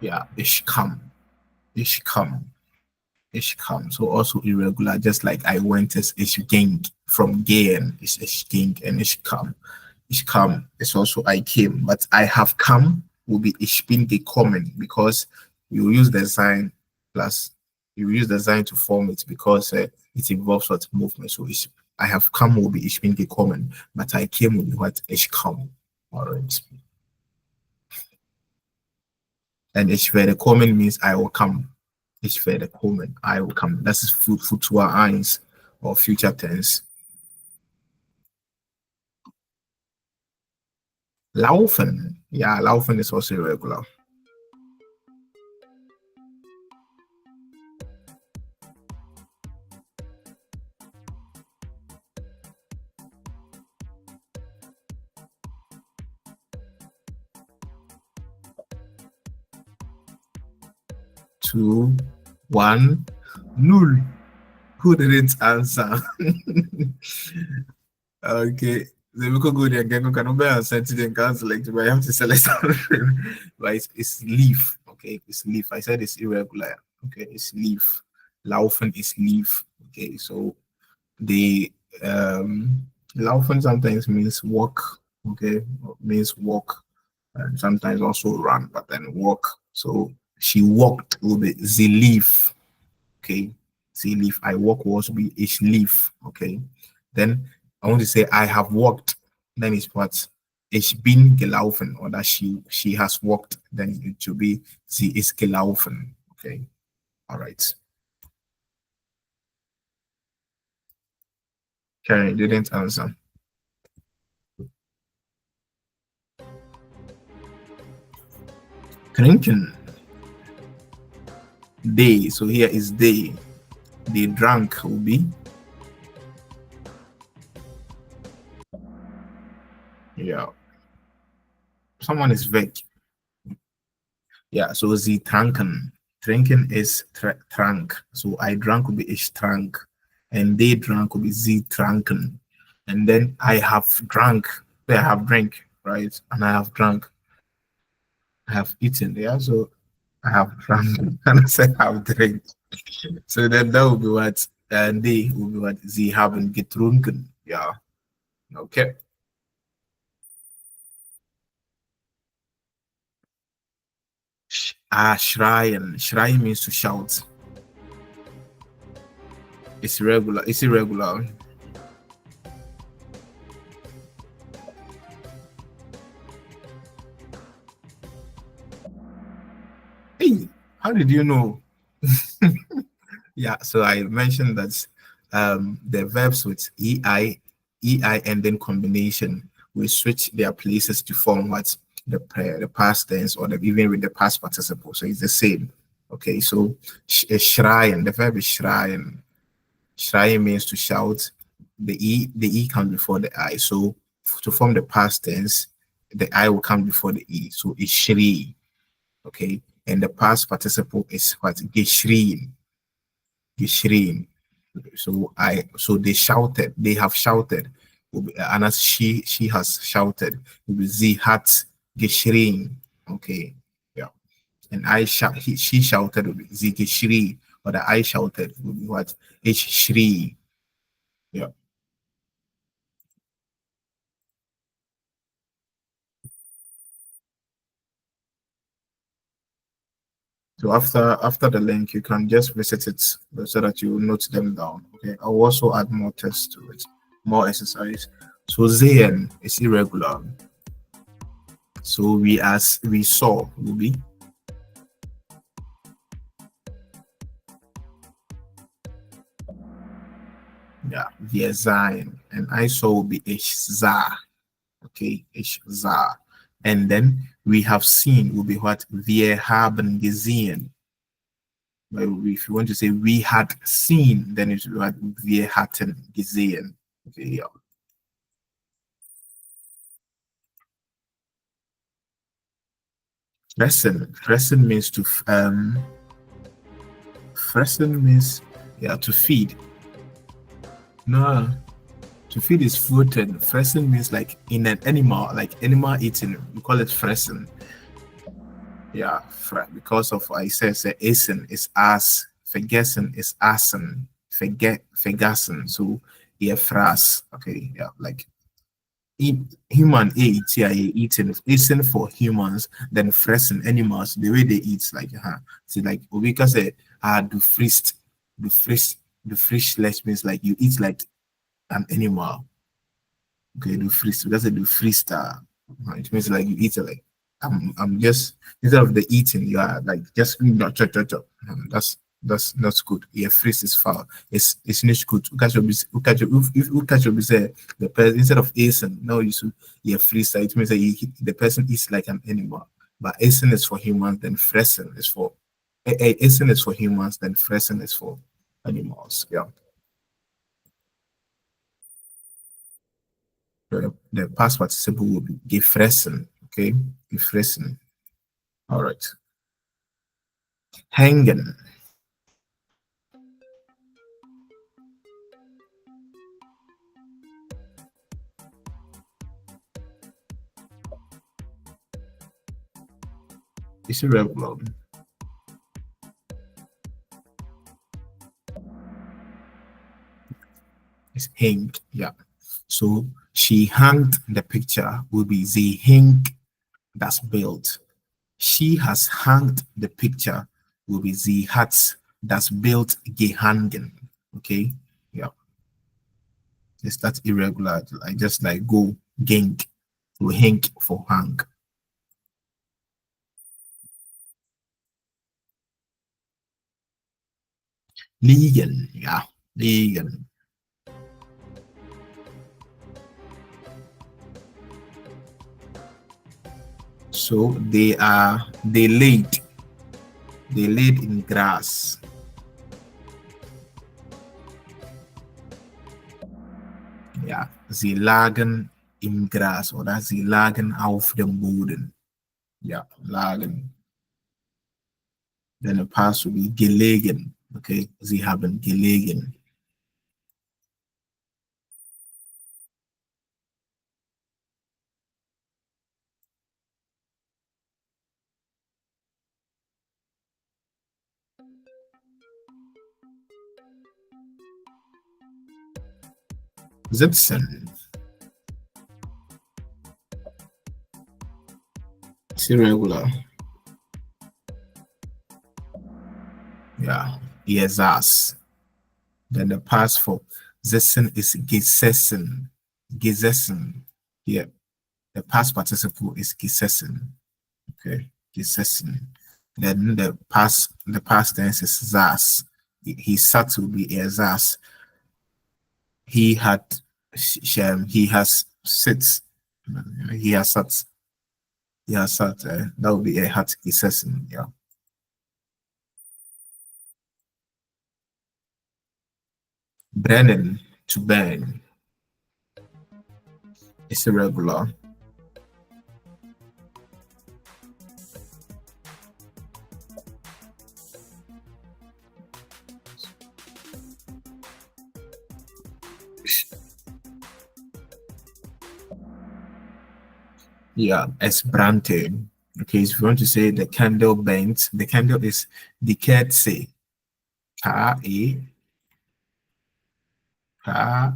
yeah, ich come. Ich come. Ich come. So also irregular, just like I went as ich ging from gehen is ich ging and ich come. Ich come is also I came, but I have come will be ich bin gekommen because you use the sign plus you use the sign to form it because it involves what movement. So I have come will be ich bin gekommen, but I came will be what ich come. All right. And ich werde kommen means I will come. Ich werde kommen, I will come. That is future eins or future tense. Laufen. Yeah, laufen is also irregular. Two, one, null. Who didn't answer? Okay. The we could go there again. We can be answer to the cancel like but I have to select something. But it's leaf. Okay, it's leaf. I said it's irregular. Okay, it's leaf. Laufen is leaf. Okay, so the laufen sometimes means walk. Okay, means walk, and sometimes also run, but then walk. So she walked will be the leaf. Okay, the leaf. I walk will also be ich leaf. Okay, then I want to say I have walked. Then it's what ich bin gelaufen, or that she has walked. Then it will be sie ist gelaufen. Okay, all right. Karen didn't answer. Trinken. They. So here is they. They drank will be. Yeah. Someone is vague. Yeah. So sie tranken. Trinken is trank. So I drank will be ich trank. And they drank will be sie tranken. And then I have drunk. I have drank, right? And I have drunk. I have eaten. Yeah. So I have drunk. And I said I have drank. So then that will be what and they will be what sie haben getrunken. Yeah. Okay. Schreien. Schreien means to shout. It's regular. It's irregular. Hey, how did you know? Yeah, so I mentioned that the verbs with ei and then combination will switch their places to form what the past tense or even with the past participle. So it's the same. Okay, so schreien, the verb is schreien. Schreien means to shout. The e comes before the I. So to form the past tense, the I will come before the e. So it's schrie. Okay, and the past participle is what geschrien. Geschrien. So they shouted. They have shouted. and as she has shouted, will be sie hat geschrien. Okay, yeah. And she shouted would be sie geschrie, or the I shouted would be what? Ich schrie. Yeah. So after the link, you can just visit it so that you note them down. Okay. I'll also add more tests to it, more exercise. So sehen is irregular. So we saw will be wir sahen, and I saw will be ich sah. Okay, ich sah. And then we have seen will be what? Wir haben gesehen. But if you want to say we had seen, then it should be what? Wir hatten gesehen. Okay, yeah. Fressen means to fressen means to feed. No, to feed is food, and fressen means like in an animal, like animal eating. We call it fressen. Yeah, because of I said essen is as, vergessen is assen, vergessen. So yeah, frass. Okay, yeah, like human eats, yeah, eating for humans, then fressen animals, the way they eat, like see, like we can say do frist, the frisch means like you eat like an animal. Okay, do frist, because they do freestyle. It means like you eat it like I'm just, instead of the eating, you are like just chop. That's not good. Yeah, freeze is foul. It's not good. If say the person instead of eating, now you should freeze. It means that the person eats like an animal. But eating is for humans, then fressen is for eating is for humans, then fressen is for animals. Yeah. The past participle will be gefressen. Okay, gefressen. All right. Hängen. It's irregular. It's hanged. Yeah. So she hanged the picture will be the hang that's built. She has hanged the picture will be the hat that's built gehangen. Okay. Yeah. It's that irregular. I just like go gang to hang for hang. Liegen. Yeah. Liegen. So they laid in grass. Ja, sie lagen im Gras oder sie lagen auf dem Boden. Ja, lagen. Then the past will be gelegen. Okay, sie haben gelegen. Sitzen. It's irregular. Yeah, yes. Then the past for sitzen is gesessen. Gesessen. Yeah, the past participle is gesessen. Okay, gesessen. Then the past tense is saß. He sat will be er saß. He has sits. He has sat. He has sat. That would be a hat gesessen. Yeah. Brennen, to burn. It's irregular. Yeah, es brannte. Okay, so if you want to say the candle burnt, the candle is die Kerze. K-E, K,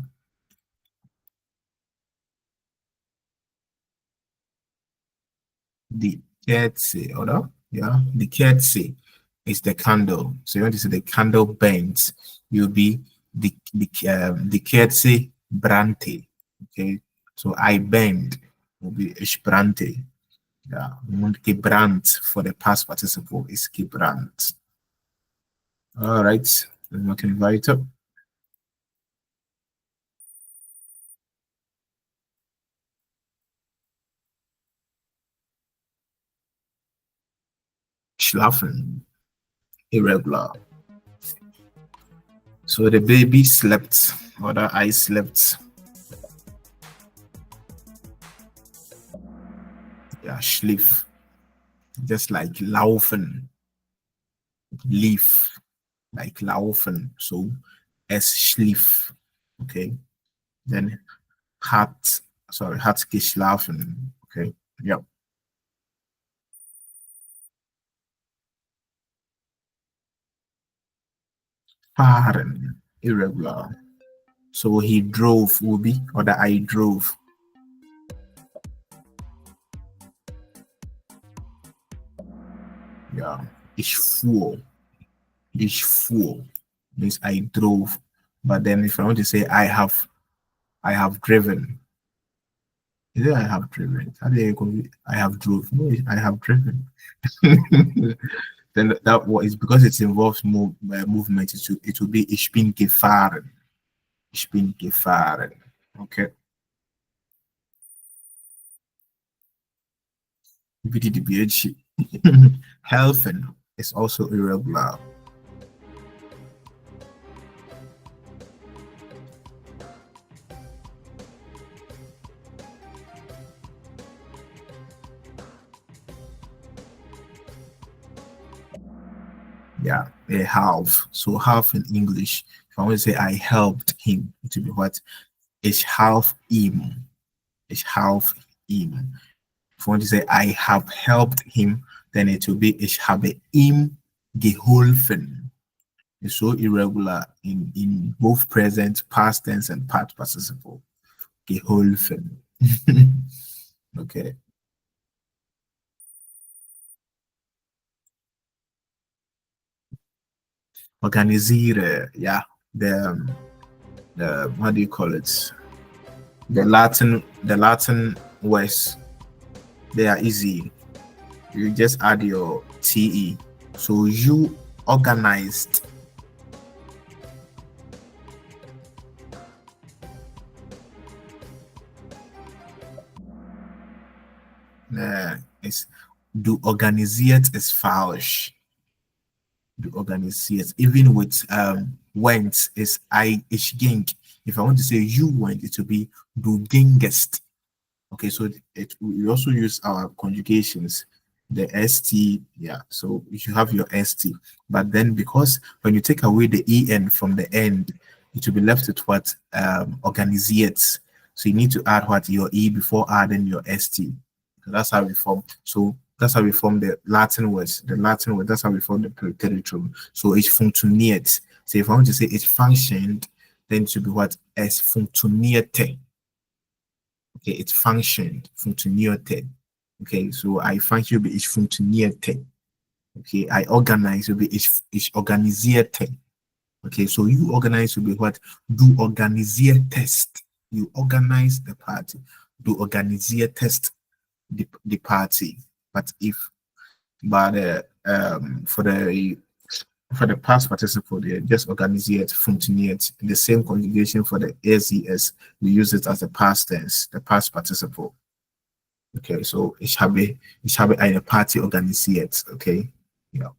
die Kerze, oder? Yeah, die Kerze is the candle. So you want to say the candle burnt, you'll be the Kerze brannte. Okay, so I burned will be ich brannte. Yeah, und gebrannt for the past participle is gebrannt. All right, we can weiter. Schlafen, irregular. So the baby slept, or the I slept. Yeah, schlief. Just like laufen. Lief, like laufen. So es schlief. Okay. Then hat geschlafen. Okay. Yep. Fahren, irregular. So he drove will be, or the I drove. Yeah. Ich fuhr. Ich fuhr means I drove. But then if I want to say I have driven. Is it I have driven? How do you I have drove? No, I have driven. Then that what is because it involves movement. It will be ich bin gefahren. Ich bin gefahren. Okay. BDDBH. Helfen is also irregular. Yeah, a half. So half in English. If I want to say I helped him, it will be what? Ich half ihm. Ich half ihm. If I want to say I have helped him, then it will be ich habe ihm geholfen. It's so irregular in both present, past tense, and past participle. Geholfen. Okay. Organisiere, yeah. The what do you call it? The Latin words, they are easy. You just add your te. So you organized. It's du organisiert ist falsch. Du organisiert. Even with went is ich ging. If I want to say you went, it will be du gingest. Okay, so we also use our conjugations, the st, yeah. So you have your st, but then because when you take away the en from the end, it will be left with what organisiert. So you need to add what your e before adding your st. So that's how we form. So that's how we form the Latin words. The Latin word. That's how we form the preteritum. So it funktioniert. So if I want to say it functioned, then it should be what? Es funktionierte. Okay, it functioned. Funktionierte. Okay, so I function will be ich funktionierte. Okay, I organize will be ich organisierte. Okay, so you organize will be what? Du organisiertest. You organize the party. Du organisiertest the party. But for the past participle, they just organisiert, funktioniert. The same conjugation for the SES, we use it as the past tense, the past participle. Okay, so ich habe eine Party organisiert. Okay, yeah.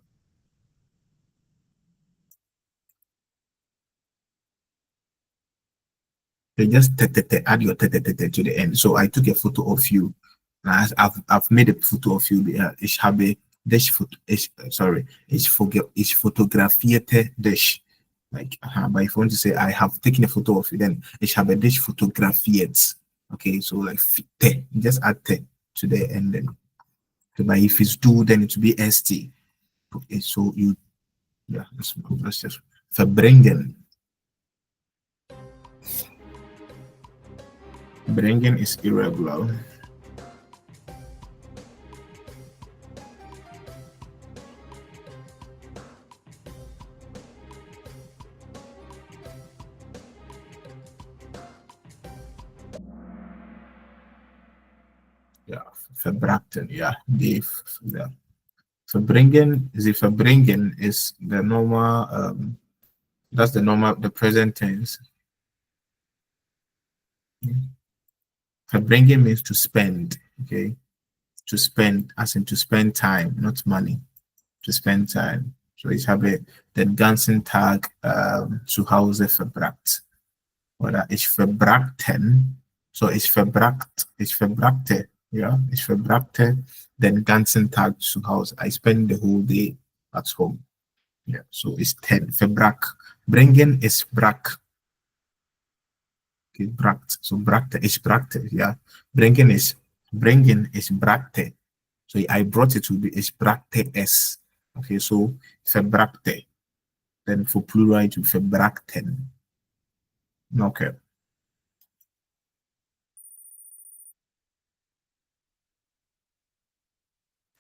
They just add your to the end. So I took a photo of you. I've made a photo of you. Ich habe dich ich fotografierte dich. Like, but if you want to say I have taken a photo of you, then ich habe dich fotografiert. Okay, so like te, just add te to the ending. So, but if it's do, then it will be st. Okay, so you, yeah, let's just verbringen. Bringen is irregular. Yeah, verbrachten. Yeah, yeah. Verbringen, the verbringen is the normal. That's the normal, the present tense. Verbringen means to spend. Okay, to spend, as in to spend time, not money. To spend time. So ich habe den ganzen Tag zu Hause verbracht. Oder ich verbrachten. So ich verbrachte, ja, ich verbrachte den ganzen Tag zu Hause. I spend the whole day at home. Yeah, so it's 10. Verbrach. Bringen is brach. Okay, bracht. So brachte, ich brachte, yeah. Bringen is brachte. So I brought it to be, ich brachte es. Okay, so verbrachte. Then for plural, to verbrachten. Okay.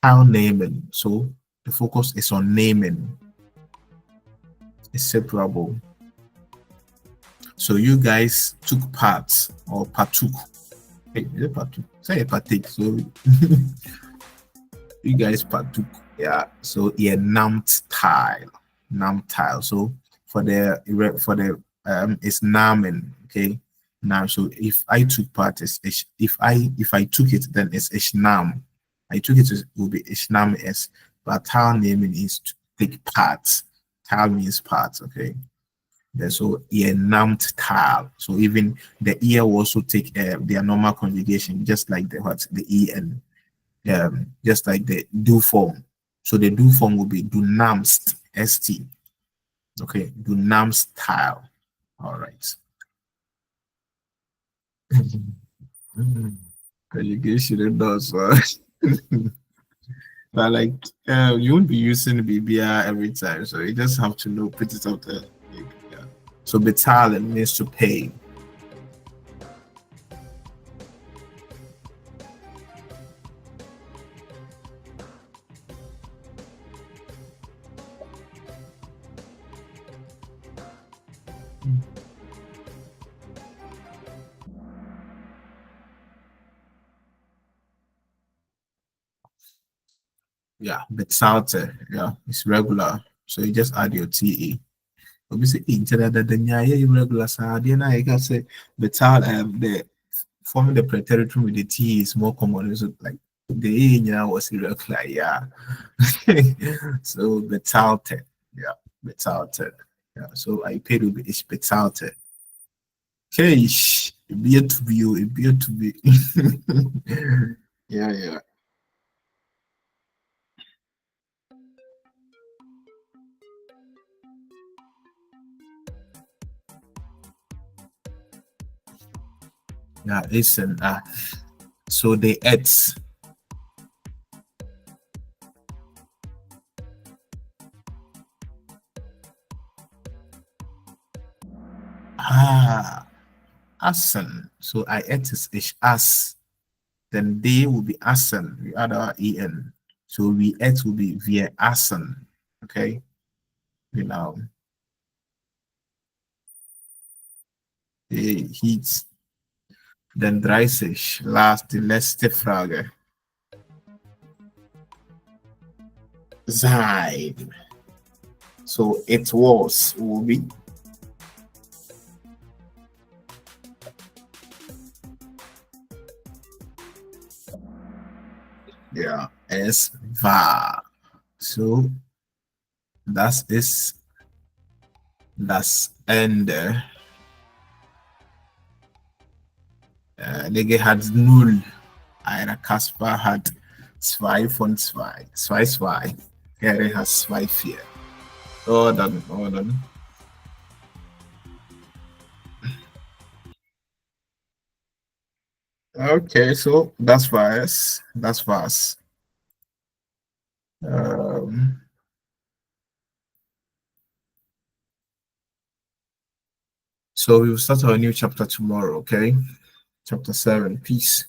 How naming. So the focus is on naming. It's separable. So you guys took part or partook. Hey, is it partook? Say partake. So you guys partook. Yeah. So yeah, namt tile. So for the it's namen. Okay. Now, so if I took part, if I took it, then it's ishnam. I took it, it will be ishnam s. But tile naming is to take part. Tile means part. Okay. So ear named tile. So even the ear will also take their normal conjugation, just like the en, just like the do form. So the do form will be do namst st. Okay, do namst tile. All right. Conjugation and those. But like you won't be using BBR every time, so you just have to know, put it out there. Yeah. So bezahlen means to pay. Yeah, bezahlte. Yeah, it's regular. So you just add your TE. Obviously, internet that the irregular side, I can say betal the forming the preterite with the T is more common. So like the A was irregular, yeah. So bezahlte, yeah, bezahlte. Yeah, so I paid with it's bezahlte. Okay, it be to be you, it be to be. Yeah. Yeah, listen, so they ate. Assen. So I ate is as. Then they will be assen. We add our en. So we ate will be via assen. Okay. You know. The heat. Then 30. Die letzte Frage. Sein. So it was will be. Yeah, es war. So das ist das Ende. Lege hat 0. Einer Kasper hat 2 von 2. 2. Harry hat 2,4. Oh, dann. Okay, so that's fast. That's fast. Um, so we will start our new chapter tomorrow, okay? Chapter 7. Peace.